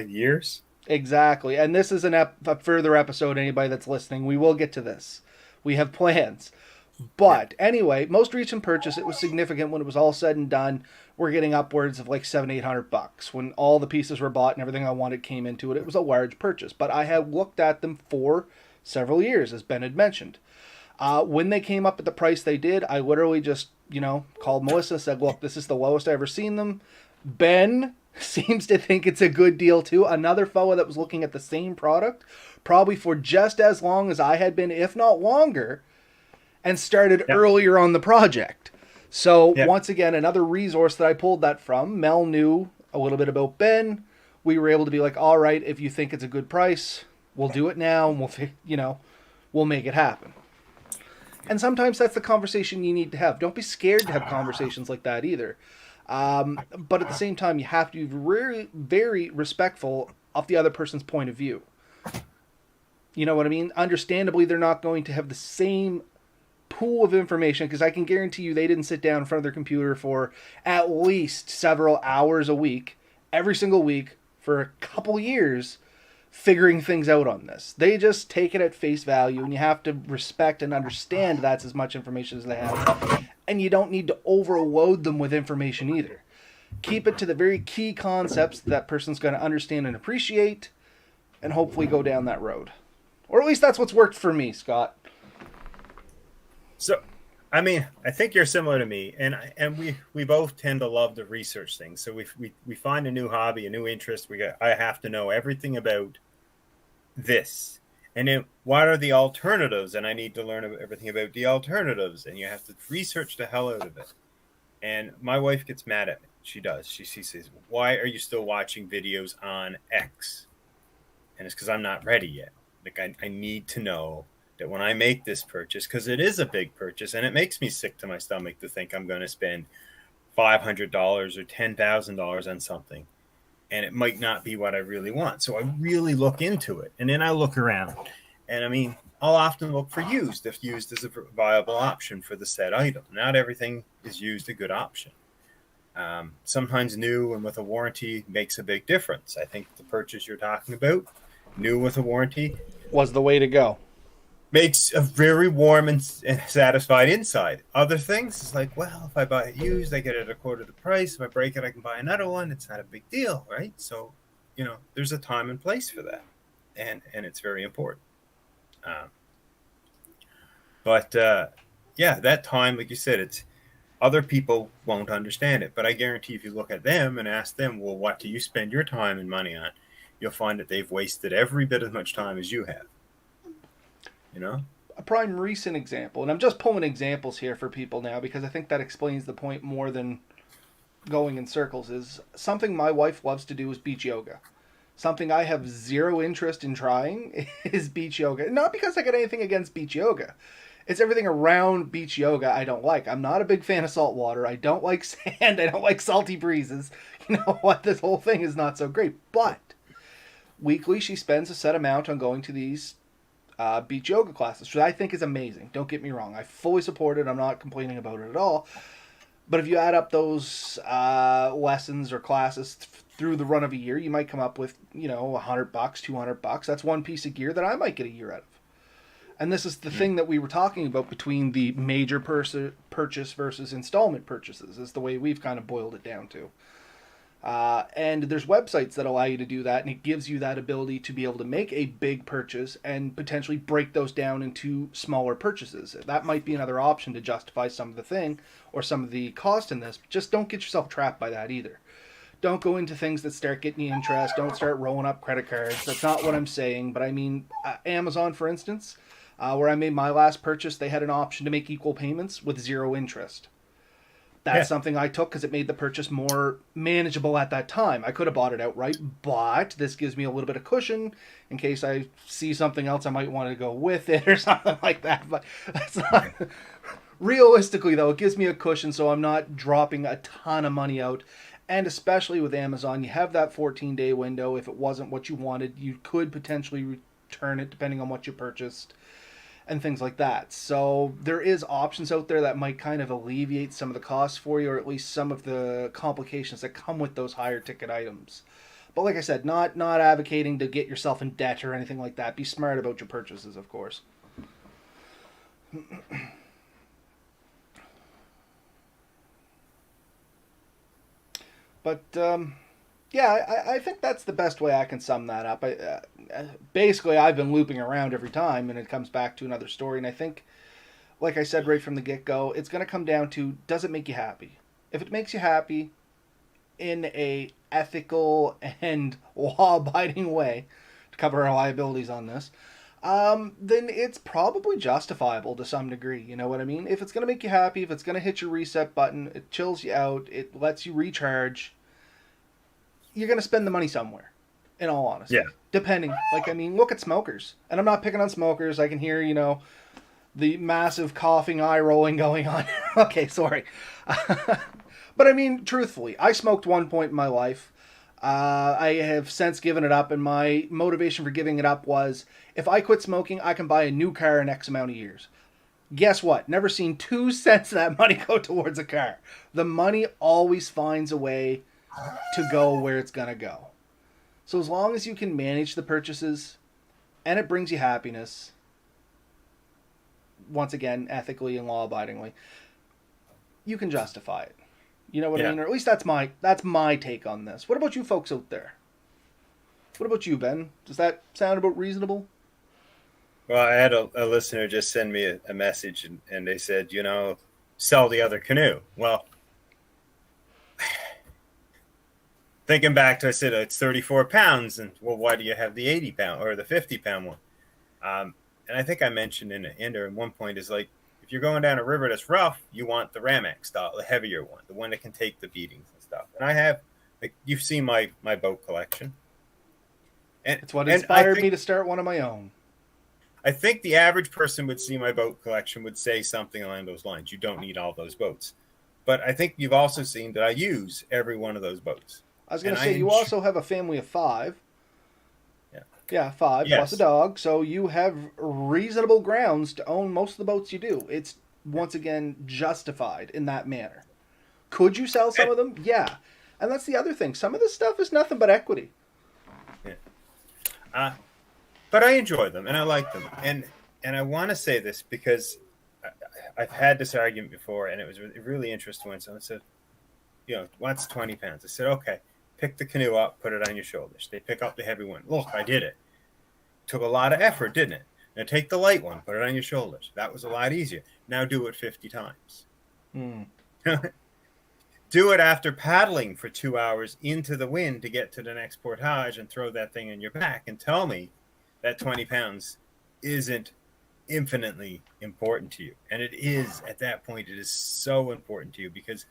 Years. Exactly. And this is a further episode, anybody that's listening. We will get to this. We have plans. But anyway, most recent purchase, it was significant when it was all said and done. We're getting upwards of like $700-800 when all the pieces were bought and everything I wanted came into it. It was a large purchase, but I have looked at them for several years, as Ben had mentioned. When they came up at the price they did, I literally just, called Melissa, said, look, this is the lowest I've ever seen them. Ben seems to think it's a good deal too. Another fella that was looking at the same product, probably for just as long as I had been, if not longer, and started earlier on the project. So once again, another resource that I pulled that from. Mel knew a little bit about Ben. We were able to be like, all right, if you think it's a good price, we'll do it now, and we'll make it happen. And sometimes that's the conversation you need to have. Don't be scared to have conversations like that either. But at the same time, you have to be very, very respectful of the other person's point of view. You know what I mean? Understandably, they're not going to have the same pool of information because I can guarantee you they didn't sit down in front of their computer for at least several hours a week, every single week, for a couple years figuring things out on this. They just take it at face value, and you have to respect and understand that's as much information as they have. And you don't need to overload them with information either. Keep it to the very key concepts that person's going to understand and appreciate, and hopefully go down that road. Or at least that's what's worked for me, Scott. So, I mean, I think you're similar to me, and we both tend to love to research things. So we find a new hobby, a new interest. I have to know everything about this, and then what are the alternatives? And I need to learn everything about the alternatives, and you have to research the hell out of it. And my wife gets mad at me. She does. She says, "Why are you still watching videos on X?" And it's because I'm not ready yet. Like I need to know that when I make this purchase, because it is a big purchase, and it makes me sick to my stomach to think I'm going to spend $500 or $10,000 on something, and it might not be what I really want. So I really look into it, and then I look around, and I mean, I'll often look for used if used is a viable option for the said item. Not everything is used a good option. Sometimes new and with a warranty makes a big difference. I think the purchase you're talking about, new with a warranty, Was the way to go. makes a very warm and satisfied inside. Other things, it's like, well, if I buy it used, I get it at a quarter of the price. If I break it, I can buy another one. It's not a big deal, right? So, there's a time and place for that, and it's very important. But yeah, that time, like you said, it's other people won't understand it. But I guarantee if you look at them and ask them, well, what do you spend your time and money on? You'll find that they've wasted every bit as much time as you have. A prime recent example, and I'm just pulling examples here for people now because I think that explains the point more than going in circles, is something my wife loves to do is beach yoga. Something I have zero interest in trying is beach yoga. Not because I got anything against beach yoga. It's everything around beach yoga I don't like. I'm not a big fan of salt water. I don't like sand. I don't like salty breezes. You know what? This whole thing is not so great. But weekly she spends a set amount on going to these beach yoga classes, which I think is amazing. Don't get me wrong. I fully support it. I'm not complaining about it at all. But if you add up those lessons or classes through the run of a year, you might come up with, $100, $200. That's one piece of gear that I might get a year out of. And this is the thing that we were talking about between the major purchase versus installment purchases, is the way we've kind of boiled it down to. And there's websites that allow you to do that, and it gives you that ability to be able to make a big purchase and potentially break those down into smaller purchases. That might be another option to justify some of the thing or some of the cost in this. Just don't get yourself trapped by that either. Don't go into things that start getting you interest. Don't start rolling up credit cards. That's not what I'm saying. But I mean, Amazon, for instance, where I made my last purchase, they had an option to make equal payments with zero interest. That's something I took because it made the purchase more manageable at that time. I could have bought it outright, but this gives me a little bit of cushion in case I see something else I might want to go with it or something like that. But that's not... Realistically, though, it gives me a cushion so I'm not dropping a ton of money out. And especially with Amazon, you have that 14-day window. If it wasn't what you wanted, you could potentially return it depending on what you purchased and things like that. So there is options out there that might kind of alleviate some of the costs for you, or at least some of the complications that come with those higher ticket items. But like I said, not advocating to get yourself in debt or anything like that. Be smart about your purchases, of course. But yeah, I think that's the best way I can sum that up. Basically, I've been looping around every time, and it comes back to another story. And I think, like I said right from the get-go, it's going to come down to, does it make you happy? If it makes you happy in a ethical and law-abiding way, to cover our liabilities on this, then it's probably justifiable to some degree. You know what I mean? If it's going to make you happy, if it's going to hit your reset button, it chills you out, it lets you recharge, you're going to spend the money somewhere, in all honesty. Yeah. Depending. Like, I mean, look at smokers. And I'm not picking on smokers. I can hear, The massive coughing, eye rolling going on. Okay, sorry. But I mean, truthfully, I smoked one point in my life. I have since given it up, and my motivation for giving it up was if I quit smoking, I can buy a new car in X amount of years. Guess what? Never seen 2 cents of that money go towards a car. The money always finds a way to go where it's going to go. So as long as you can manage the purchases and it brings you happiness, once again, ethically and law abidingly, you can justify it. You know what I Yeah. mean? Or at least that's my take on this. What about you folks out there? What about you, Ben? Does that sound about reasonable? Well, I had a listener just send me a message, and they said, sell the other canoe. Well, thinking back to, I said, it's 34 pounds. And, well, why do you have the 80-pound or the 50-pound one? And I think I mentioned in one point is like, if you're going down a river that's rough, you want the Ramex style, the heavier one, the one that can take the beatings and stuff. And I have, like, you've seen my boat collection. It's what And inspired me to start one of my own. I think the average person would see my boat collection would say something along those lines. You don't need all those boats. But I think you've also seen that I use every one of those boats. I was going to say, you also have a family of 5. Yeah. Yeah, 5 plus a Yes. dog. So you have reasonable grounds to own most of the boats you do. It's, once again, justified in that manner. Could you sell some of them? Yeah. And that's the other thing. Some of this stuff is nothing but equity. Yeah. But I enjoy them and I like them. And I want to say this because I've had this argument before, and it was really interesting when someone said, what's 20 pounds? I said, okay, pick the canoe up, put it on your shoulders. They pick up the heavy one. Look, I did it. Took a lot of effort, didn't it? Now take the light one, put it on your shoulders. That was a lot easier. Now do it 50 times. Hmm. Do it after paddling for 2 hours into the wind to get to the next portage and throw that thing on your back and tell me that 20 pounds isn't infinitely important to you. And it is, at that point, it is so important to you because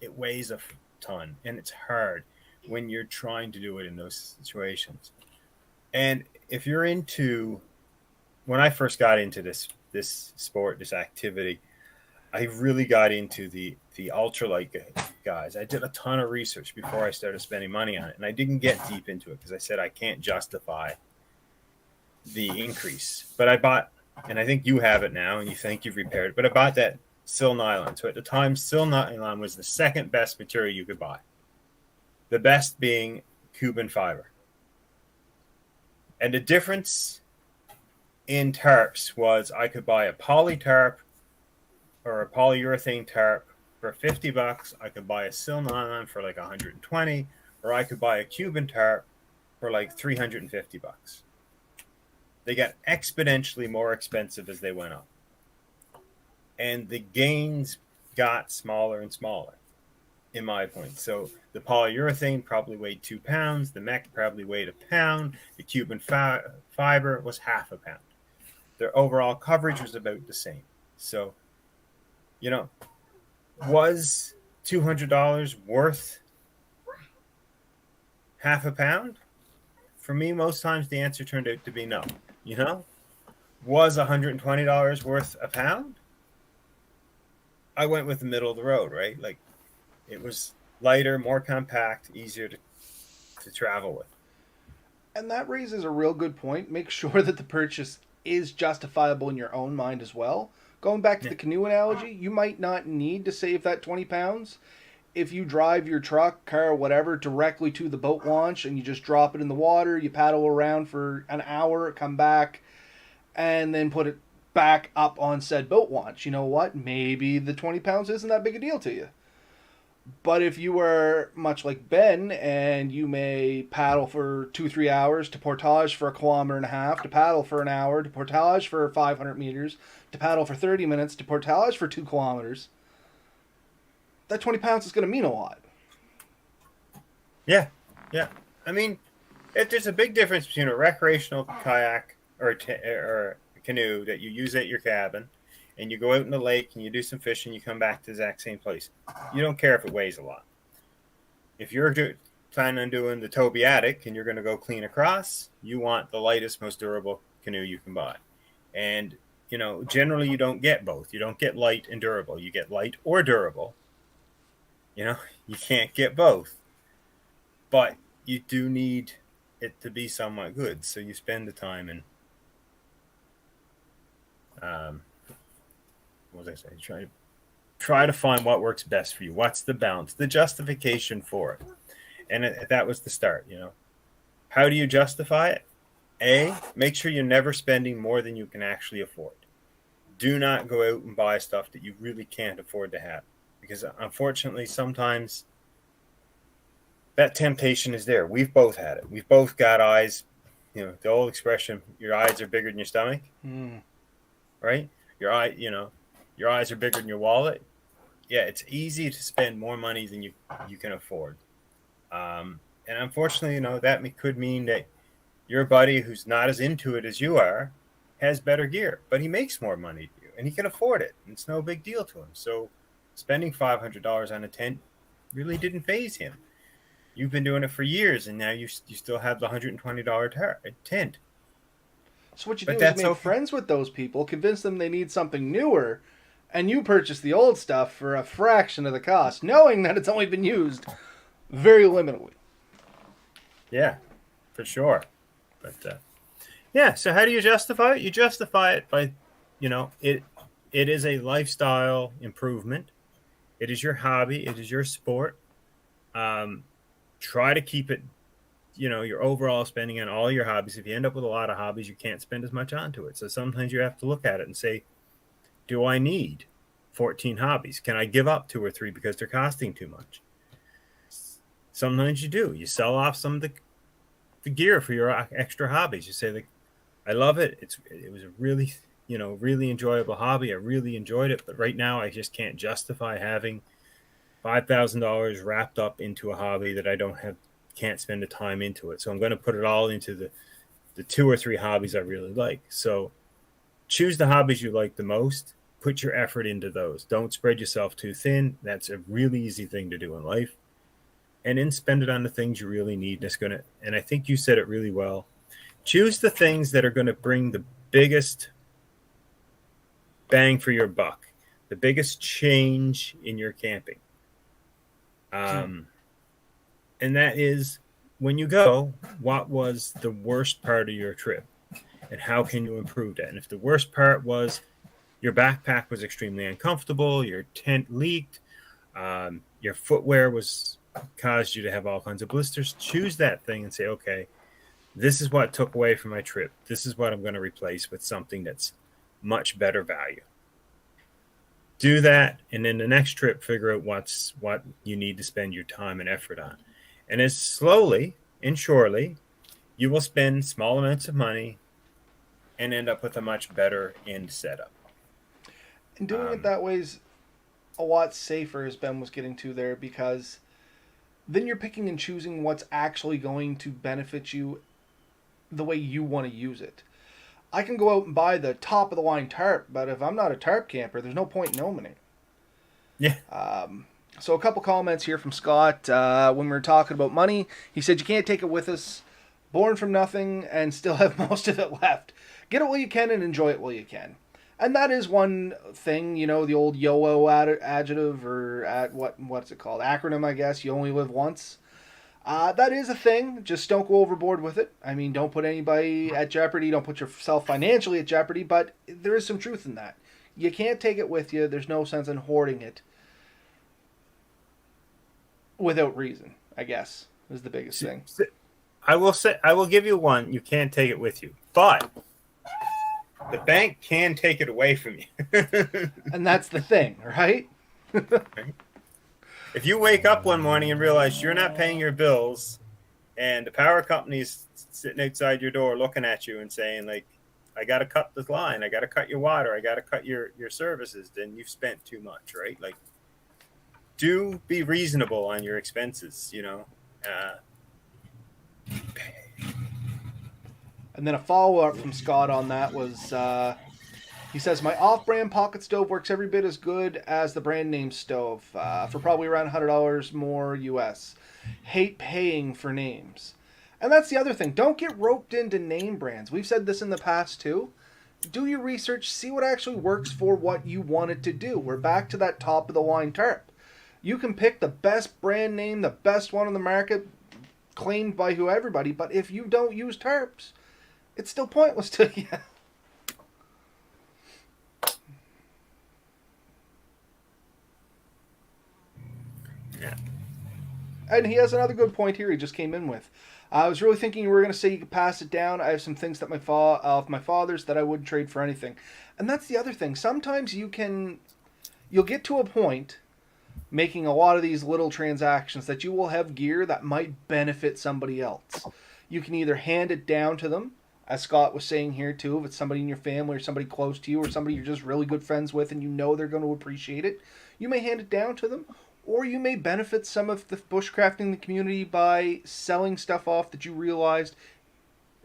it weighs a ton and it's hard when you're trying to do it in those situations. And if you're when I first got into this sport, this activity, I really got into the ultralight guys. I did a ton of research before I started spending money on it, and I didn't get deep into it because I said I can't justify the increase. But I bought, and I think you have it now, and you think you've repaired it, but I bought that Sil nylon. So at the time, Sil nylon was the second best material you could buy. The best being Cuban fiber. And the difference in tarps was I could buy a poly tarp or a polyurethane tarp for $50. I could buy a Sil nylon for like 120, or I could buy a Cuban tarp for like $350. They got exponentially more expensive as they went up. And the gains got smaller and smaller, in my point. So the polyurethane probably weighed 2 pounds. The mech probably weighed a pound. The Cuban fiber was half a pound. Their overall coverage was about the same. So, was $200 worth half a pound? For me, most times the answer turned out to be no. Was $120 worth a pound? I went with the middle of the road, right? Like, it was lighter, more compact, easier to travel with. And that raises a real good point. Make sure that the purchase is justifiable in your own mind as well. Going back to the canoe analogy, you might not need to save that 20 pounds if you drive your truck, car, whatever, directly to the boat launch and you just drop it in the water, you paddle around for an hour, come back, and then put it back up on said boat launch. You know what? Maybe the 20 pounds isn't that big a deal to you. But if you were much like Ben and you may paddle for 2-3 hours to portage for 1.5 kilometers, to paddle for an hour, to portage for 500 meters, to paddle for 30 minutes, to portage for 2 kilometers, that 20 pounds is going to mean a lot. Yeah. I mean, there's a big difference between a recreational kayak or a canoe that you use at your cabin, and you go out in the lake and you do some fishing, you come back to the exact same place. You don't care if it weighs a lot. If you're planning on doing the Toby Attic and you're going to go clean across, you want the lightest, most durable canoe you can buy. And, generally you don't get both. You don't get light and durable. You get light or durable. You can't get both. But you do need it to be somewhat good. So you spend the time and what was I saying? Try to find what works best for you. What's the balance, the justification for it? And that was the start. How do you justify it? Make sure you're never spending more than you can actually afford. Do not go out and buy stuff that you really can't afford to have, because unfortunately sometimes that temptation is there. We've both had it. We've both got eyes. The old expression, your eyes are bigger than your stomach. Right? Your eyes are bigger than your wallet. Yeah, it's easy to spend more money than you can afford. And unfortunately, that could mean that your buddy who's not as into it as you are has better gear, but he makes more money than you, and he can afford it. And it's no big deal to him. So spending $500 on a tent really didn't faze him. You've been doing it for years, and now you still have the $120 tent. So what you do is make friends with those people, convince them they need something newer, and you purchase the old stuff for a fraction of the cost, knowing that it's only been used very limitedly. Yeah, for sure. But yeah, so how do you justify it? You justify it by, it is a lifestyle improvement. It is your hobby. It is your sport. Try to keep it, your overall spending on all your hobbies. If you end up with a lot of hobbies, you can't spend as much onto it. So sometimes you have to look at it and say, do I need 14 hobbies? Can I give up 2 or 3 because they're costing too much? Sometimes you do. You sell off some of the gear for your extra hobbies. You say, I love it. It was a really, really enjoyable hobby. I really enjoyed it. But right now I just can't justify having $5,000 wrapped up into a hobby that I can't spend the time into it. So I'm going to put it all into the 2 or 3 hobbies I really like. So choose the hobbies you like the most. Put your effort into those. Don't spread yourself too thin. That's a really easy thing to do in life. And then spend it on the things you really need. And I think you said it really well. Choose the things that are going to bring the biggest bang for your buck, the biggest change in your camping. And that is, when you go, what was the worst part of your trip? And how can you improve that? And if the worst part was your backpack was extremely uncomfortable, your tent leaked, your footwear caused you to have all kinds of blisters, choose that thing and say, okay, this is what took away from my trip. This is what I'm going to replace with something that's much better value. Do that, and then the next trip, figure out what you need to spend your time and effort on. And as slowly and surely, you will spend small amounts of money and end up with a much better end setup. And doing it that way is a lot safer, as Ben was getting to there, because then you're picking and choosing what's actually going to benefit you the way you want to use it. I can go out and buy the top of the line tarp, but if I'm not a tarp camper, there's no point in owning it. Yeah. So a couple comments here from Scott. When we were talking about money, he said you can't take it with us. Born from nothing and still have most of it left. Get it while you can and enjoy it while you can. And that is one thing, the old YOLO adjective, or what's it called? Acronym, I guess. You only live once. That is a thing. Just don't go overboard with it. I mean, don't put anybody at jeopardy. Don't put yourself financially at jeopardy. But there is some truth in that. You can't take it with you. There's no sense in hoarding it without reason, I guess, is the biggest thing. I will give you one. You can't take it with you. But the bank can take it away from you. And that's the thing, right? If you wake up one morning and realize you're not paying your bills and the power company's sitting outside your door looking at you and saying, I got to cut this line, I got to cut your water, I got to cut your services, then you've spent too much, right? Do be reasonable on your expenses, And then a follow-up from Scott on that was, he says, my off-brand pocket stove works every bit as good as the brand name stove for probably around $100 more US. Hate paying for names. And that's the other thing. Don't get roped into name brands. We've said this in the past too. Do your research, see what actually works for what you want it to do. We're back to that top of the line tarp. You can pick the best brand name, the best one on the market, claimed by who everybody, but if you don't use tarps, it's still pointless to you. Yeah. And he has another good point here he just came in with. I was really thinking you were going to say you could pass it down. I have some things that of my father's that I wouldn't trade for anything. And that's the other thing. Sometimes you'll get to a point making a lot of these little transactions that you will have gear that might benefit somebody else. You can either hand it down to them, as Scott was saying here too, if it's somebody in your family or somebody close to you or somebody you're just really good friends with and you know they're going to appreciate it, you may hand it down to them, or you may benefit some of the bushcrafting the community by selling stuff off that you realized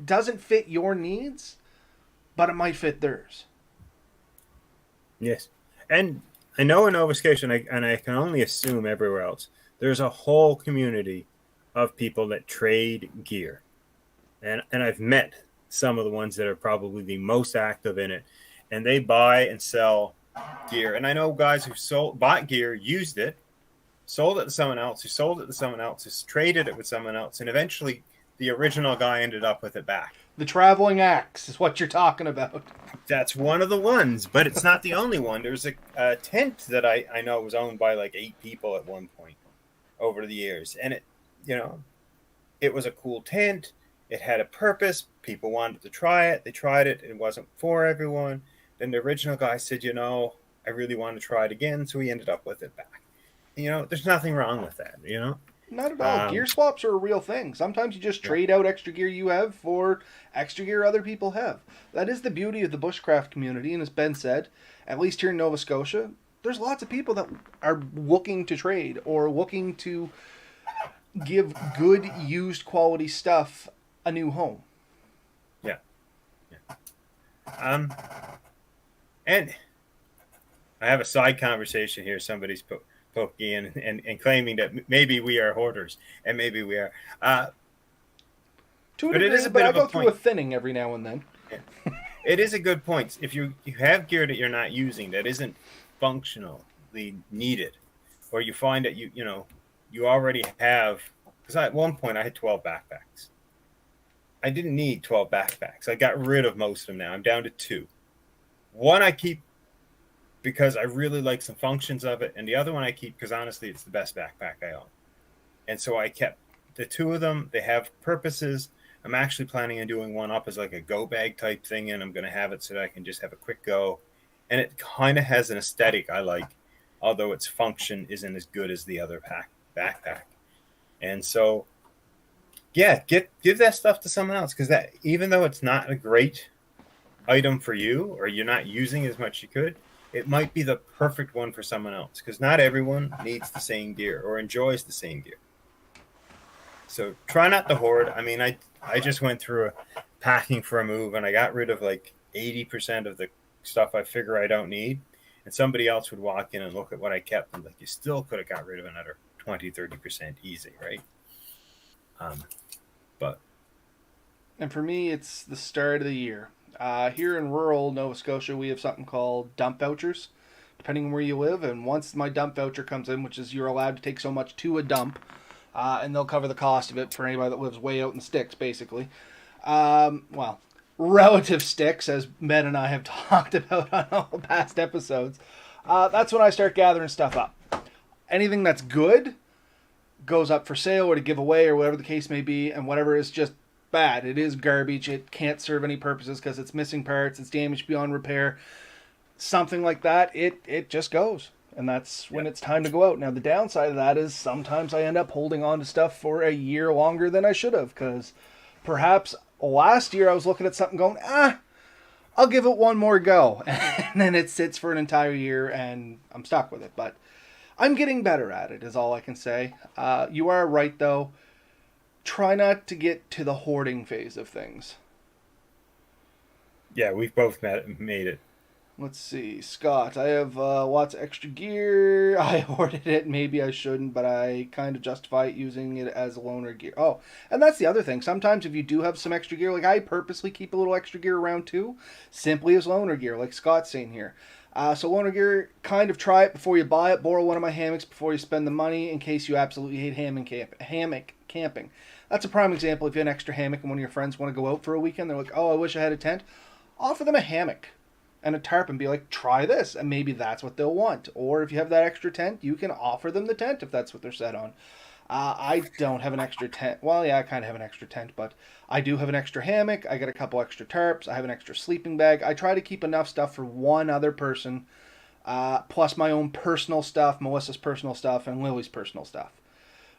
doesn't fit your needs, but it might fit theirs. Yes. And I know in Nova Scotia, and I can only assume everywhere else, there's a whole community of people that trade gear. And I've met some of the ones that are probably the most active in it. And they buy and sell gear. And I know guys who bought gear, used it, sold it to someone else, who sold it to someone else, who traded it with someone else, and eventually the original guy ended up with it back. The traveling axe is what you're talking about. That's one of the ones, but it's not the only one. There's a tent that I know was owned by like 8 people at one point over the years. And it was a cool tent. It had a purpose. People wanted to try it. They tried it. It wasn't for everyone. Then the original guy said, I really want to try it again. So he ended up with it back. There's nothing wrong with that, Not at all. Gear swaps are a real thing. Sometimes you just trade out extra gear you have for extra gear other people have. That is the beauty of the bushcraft community, and as Ben said, at least here in Nova Scotia, there's lots of people that are looking to trade or looking to give good used quality stuff a new home. Yeah. And I have a side conversation here. Somebody's poking in and claiming that maybe we are hoarders, and maybe we are. To a degree, but I go through a thinning every now and then. Yeah. It is a good point. If you have gear that you're not using that isn't functionally needed, or you find that you already have, because at one point I had 12 backpacks. I didn't need 12 backpacks. I got rid of most of them now. I'm down to 2. One I keep because I really like some functions of it, and the other one I keep because honestly it's the best backpack I own. And so I kept the 2 of them. They have purposes. I'm actually planning on doing one up as like a go bag type thing, and I'm going to have it so that I can just have a quick go. And it kind of has an aesthetic I like, although its function isn't as good as the other backpack. And so, yeah, give that stuff to someone else, because that, even though it's not a great item for you or you're not using as much as you could, it might be the perfect one for someone else, because not everyone needs the same gear or enjoys the same gear. So try not to hoard. I mean, I just went through a packing for a move, and I got rid of like 80% of the stuff I figure I don't need. And somebody else would walk in and look at what I kept, and like, you still could have got rid of another 20-30% easy, right? And for me, it's the start of the year. Here in rural Nova Scotia, we have something called dump vouchers, depending on where you live. And once my dump voucher comes in, which is you're allowed to take so much to a dump, and they'll cover the cost of it for anybody that lives way out in the sticks, basically. Well, relative sticks, as Ben and I have talked about on all past episodes. That's when I start gathering stuff up. Anything that's good goes up for sale or to give away or whatever the case may be, and whatever is just bad, it is garbage, it can't serve any purposes because it's missing parts, it's damaged beyond repair, something like that, it just goes. And that's when it's time to go out. Now, the downside of that is sometimes I end up holding on to stuff for a year longer than I should have, because perhaps last year I was looking at something going, I'll give it one more go. And then it sits for an entire year and I'm stuck with it. But I'm getting better at it, is all I can say. You are right, though. Try not to get to the hoarding phase of things. Yeah, we've both made it. Let's see, Scott. I have lots of extra gear. I hoarded it. Maybe I shouldn't, but I kind of justify it using it as loaner gear. Oh, and that's the other thing. Sometimes if you do have some extra gear, like I purposely keep a little extra gear around too, simply as loaner gear, like Scott's saying here. So loaner gear, kind of try it before you buy it. Borrow one of my hammocks before you spend the money, in case you absolutely hate hammock camping. That's a prime example. If you have an extra hammock and one of your friends want to go out for a weekend, they're like, "Oh, I wish I had a tent." Offer them a hammock and a tarp and be like, try this, and maybe that's what they'll want. Or if you have that extra tent, you can offer them the tent if that's what they're set on. I don't have an extra tent. Well, yeah, I kind of have an extra tent, but I do have an extra hammock. I got a couple extra tarps. I have an extra sleeping bag. I try to keep enough stuff for one other person, plus my own personal stuff, Melissa's personal stuff, and Lily's personal stuff.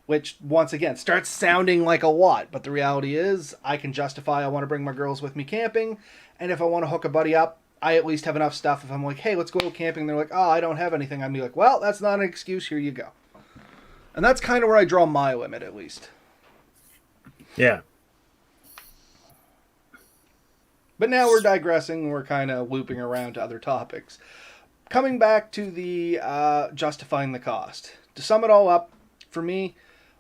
Which, once again, starts sounding like a lot, but the reality is, I can justify I want to bring my girls with me camping, and if I want to hook a buddy up, I at least have enough stuff. If I'm like, hey, let's go camping, they're like, oh, I don't have anything. I'd be like, well, that's not an excuse. Here you go. And that's kind of where I draw my limit, at least. Yeah. But now we're digressing. We're kind of looping around to other topics. Coming back to the justifying the cost. To sum it all up, for me,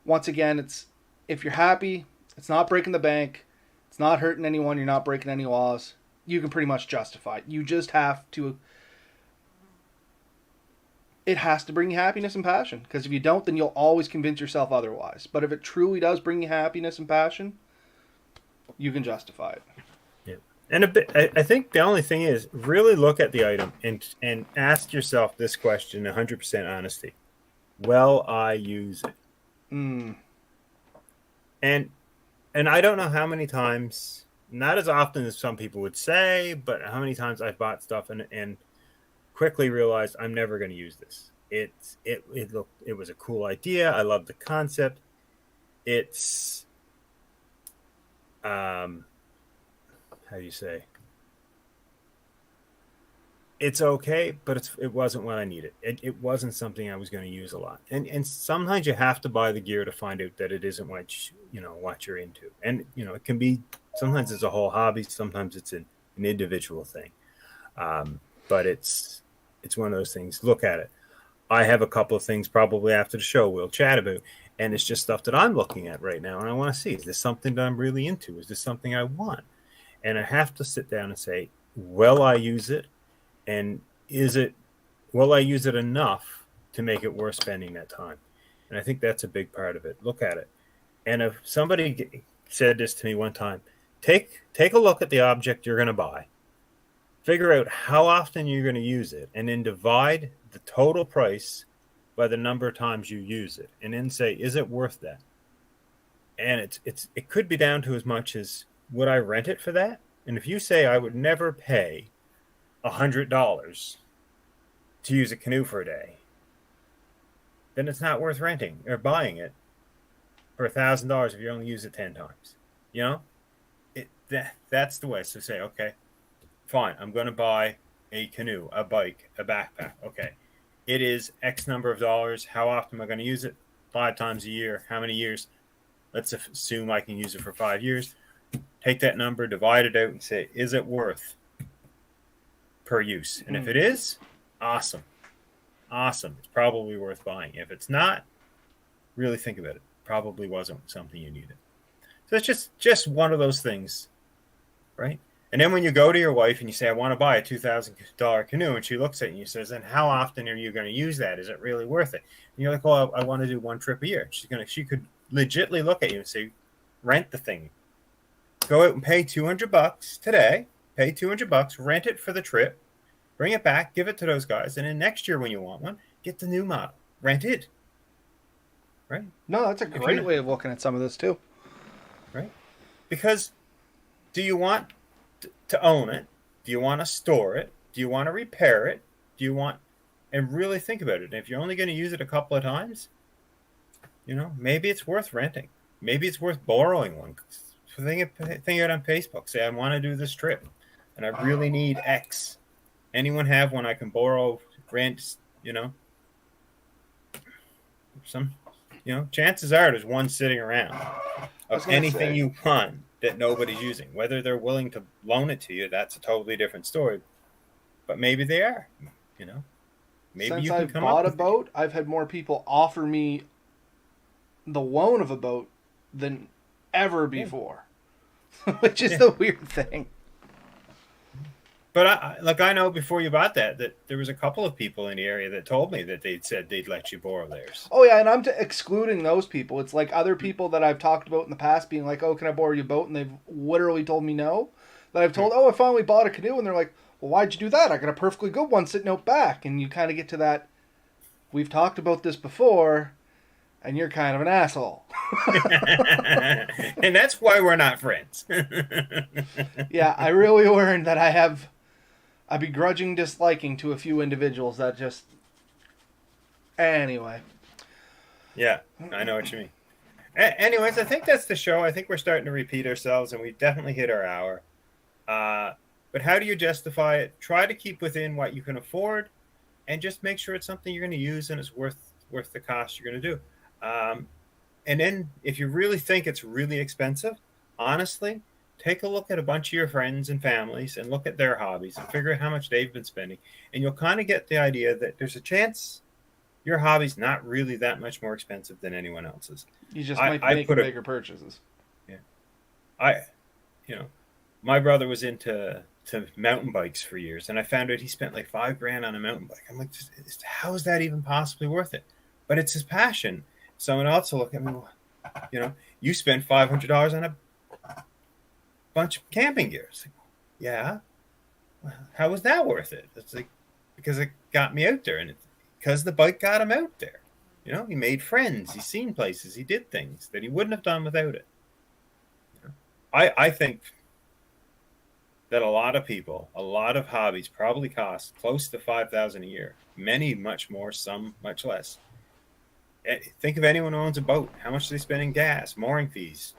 once again, it's if you're happy, it's not breaking the bank, it's not hurting anyone, you're not breaking any laws, you can pretty much justify it. You just have to. It has to bring you happiness and passion. Because if you don't, then you'll always convince yourself otherwise. But if it truly does bring you happiness and passion, you can justify it. Yeah. And I think the only thing is really look at the item and ask yourself this question 100% honesty. Will I use it? Mm. And I don't know how many times, not as often as some people would say, but how many times I've bought stuff and quickly realized I'm never going to use this. It was a cool idea. I love the concept. It's how do you say? It's okay, but it wasn't what I needed. It wasn't something I was going to use a lot. And sometimes you have to buy the gear to find out that it isn't what you're into. And it can be, sometimes it's a whole hobby, sometimes it's an individual thing. But it's one of those things. Look at it. I have a couple of things probably after the show we'll chat about, and it's just stuff that I'm looking at right now, and I want to see, is this something that I'm really into? Is this something I want? And I have to sit down and say, will I use it? And will I use it enough to make it worth spending that time? And I think that's a big part of it. Look at it. And if somebody said this to me one time, take a look at the object you're going to buy, figure out how often you're going to use it, and then divide the total price by the number of times you use it, and then say, is it worth that? And it could be down to as much as, would I rent it for that? And if you say I would never pay $100 to use a canoe for a day, then it's not worth renting or buying it for $1,000 if you only use it 10 times. That's the way. So say, okay, fine, I'm going to buy a canoe, a bike, a backpack. Okay, it is X number of dollars. How often am I going to use it? 5 times a year. How many years? Let's assume I can use it for 5 years. Take that number, divide it out, and say, is it worth per use? And if it is, awesome. It's probably worth buying. If it's not, really think about it. Probably wasn't something you needed. So it's just one of those things, right? And then when you go to your wife and you say, I want to buy a $2,000 canoe, and she looks at you and says, and how often are you going to use that? Is it really worth it? And you're like, well, I want to do one trip a year. She could legitimately look at you and say, rent the thing. Go out and pay $200 today. Pay $200, rent it for the trip, bring it back, give it to those guys, and then next year when you want one, get the new model. Rent it. Right? No, that's a great way of looking at some of this too. Right? Because do you want to own it? Do you want to store it? Do you want to repair it? And really think about it. And if you're only going to use it a couple of times, maybe it's worth renting. Maybe it's worth borrowing one. Think out on Facebook. Say, I want to do this trip, and I really need X. Anyone have one I can borrow, rent? Chances are there's one sitting around of anything you want that nobody's using. Whether they're willing to loan it to you, that's a totally different story. but maybe they are. You know, maybe Since you can I've come up bought a with it. boat, I've had more people offer me the loan of a boat than ever Yeah, before, which is yeah. the weird thing. But like I know before you bought that there was a couple of people in the area that told me that they'd said they'd let you borrow theirs. Oh yeah, and I'm excluding those people. It's like other people that I've talked about in the past being like, "Oh, can I borrow your boat?" and they've literally told me no. That I've told, "Oh, I finally bought a canoe," and they're like, "Well, why'd you do that? I got a perfectly good one sitting out back." And you kind of get to that. We've talked about this before, and you're kind of an asshole. And that's why we're not friends. Yeah, I really learned that I have a begrudging disliking to a few individuals that just. Anyway. Yeah, I know what you mean. Anyways, I think that's the show. I think we're starting to repeat ourselves, and we definitely hit our hour. Uh, but how do you justify it? Try to keep within what you can afford, and just make sure it's something you're going to use and it's worth the cost you're going to do. Um, and then, if you really think it's really expensive, honestly, take a look at a bunch of your friends and families and look at their hobbies and figure out how much they've been spending, and you'll kind of get the idea that there's a chance your hobby's not really that much more expensive than anyone else's. You just I, might be I making put a bigger purchases. yeah, I you know my brother was into to mountain bikes for years, and I found out he spent like $5,000 on a mountain bike. I'm like, how is that even possibly worth it? But it's his passion. Someone else will look at me, you spent $500 on a bunch of camping gear. It's like, yeah, how was that worth it? It's like because it got me out there, and because the bike got him out there. He made friends, he seen places, he did things that he wouldn't have done without it. I think that a lot of people, a lot of hobbies probably cost close to 5,000 a year. Many much more, some much less. Think of anyone who owns a boat. How much do they spend in gas, mooring fees,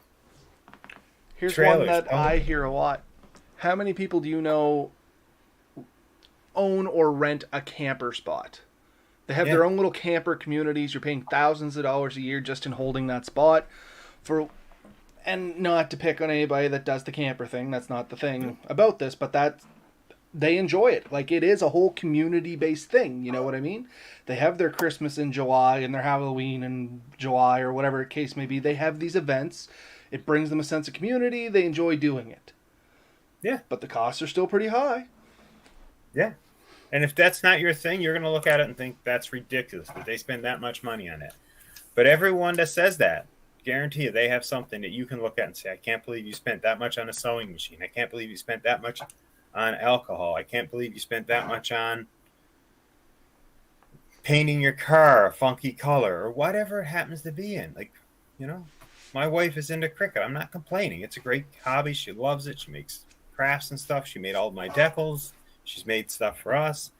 Here's one trailers, that pump? I hear a lot. How many people do you know own or rent a camper spot? They have Yeah, their own little camper communities. You're paying thousands of dollars a year just in holding that spot for and not to pick on anybody that does the camper thing. That's not the thing about this, but that they enjoy it. Like it is a whole community based thing. You know what I mean? They have their Christmas in July and their Halloween in July or whatever the case may be. They have these events. It brings them a sense of community. They enjoy doing it. yeah, But the costs are still pretty high. yeah. And if that's not your thing, you're going to look at it and think that's ridiculous that they spend that much money on it. But everyone that says that, guarantee you, they have something that you can look at and say, I can't believe you spent that much on a sewing machine. I can't believe you spent that much on alcohol. I can't believe you spent that much on painting your car a funky color or whatever it happens to be in. Like, you know, my wife is into cricket. I'm not complaining. It's a great hobby. She loves it. She makes crafts and stuff. She made all of my decals. She's made stuff for us.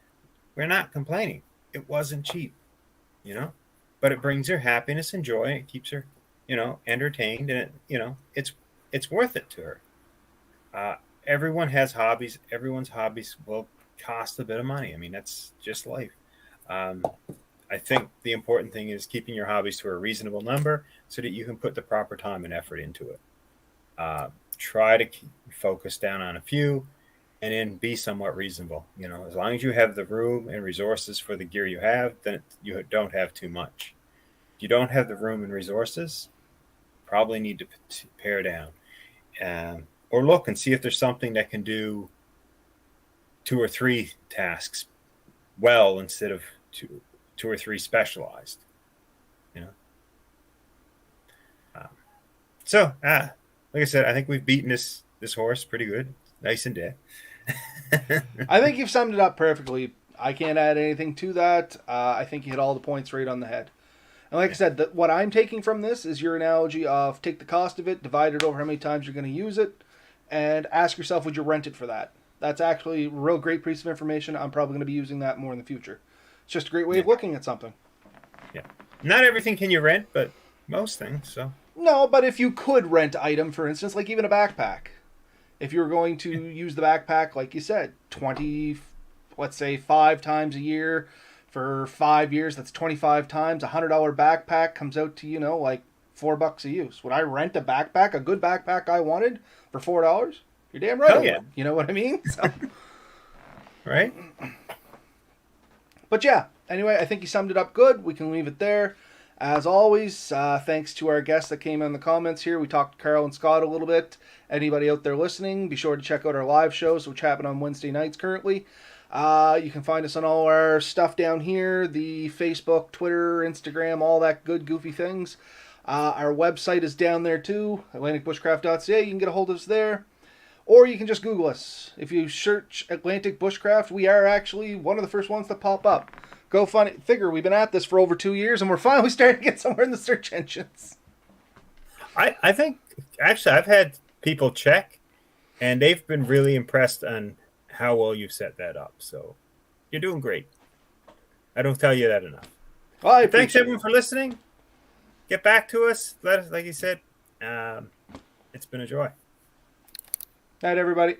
We're not complaining. It wasn't cheap, you know, but it brings her happiness and joy. It keeps her, entertained, and it's worth it to her. Everyone has hobbies. Everyone's hobbies will cost a bit of money. I mean, that's just life. Um, I think the important thing is keeping your hobbies to a reasonable number so that you can put the proper time and effort into it. Try to keep focus down on a few and then be somewhat reasonable. As long as you have the room and resources for the gear you have, then you don't have too much. If you don't have the room and resources, probably need to pare down. Or look and see if there's something that can do 2 or 3 tasks well instead of two or three specialized. You know. Um, like I said, I think we've beaten this horse pretty good, nice and dead. I think you've summed it up perfectly. I can't add anything to that. I think you hit all the points right on the head. And like I said, what I'm taking from this is your analogy of take the cost of it, divide it over how many times you're going to use it, and ask yourself, would you rent it for that? That's actually a real great piece of information. I'm probably going to be using that more in the future. It's just a great way of looking at something. Yeah. Not everything can you rent, but most things. So No, but if you could rent item, for instance, like even a backpack. If you were going to use the backpack, like you said, 20, let's say 5 times a year for 5 years, that's 25 times. $100 backpack comes out to, like $4 a use. Would I rent a backpack, a good backpack I wanted, for $4? You're damn right I hell would. yeah. You know what I mean? So, right? But yeah, anyway, I think he summed it up good. We can leave it there. As always, thanks to our guests that came in the comments here. We talked to Carl and Scott a little bit. Anybody out there listening, be sure to check out our live shows, which happen on Wednesday nights currently. You can find us on all our stuff down here, the Facebook, Twitter, Instagram, all that good goofy things. Our website is down there too, atlanticbushcraft.ca. You can get a hold of us there. Or you can just Google us. If you search Atlantic Bushcraft, we are actually one of the first ones that pop up. Go find it. Figure we've been at this for over 2 years, and we're finally starting to get somewhere in the search engines. I think, actually, I've had people check, and they've been really impressed on how well you've set that up. So you're doing great. I don't tell you that enough. Well, Thanks, everyone, for listening. Get back to us. Let us, like you said, it's been a joy. Night, everybody.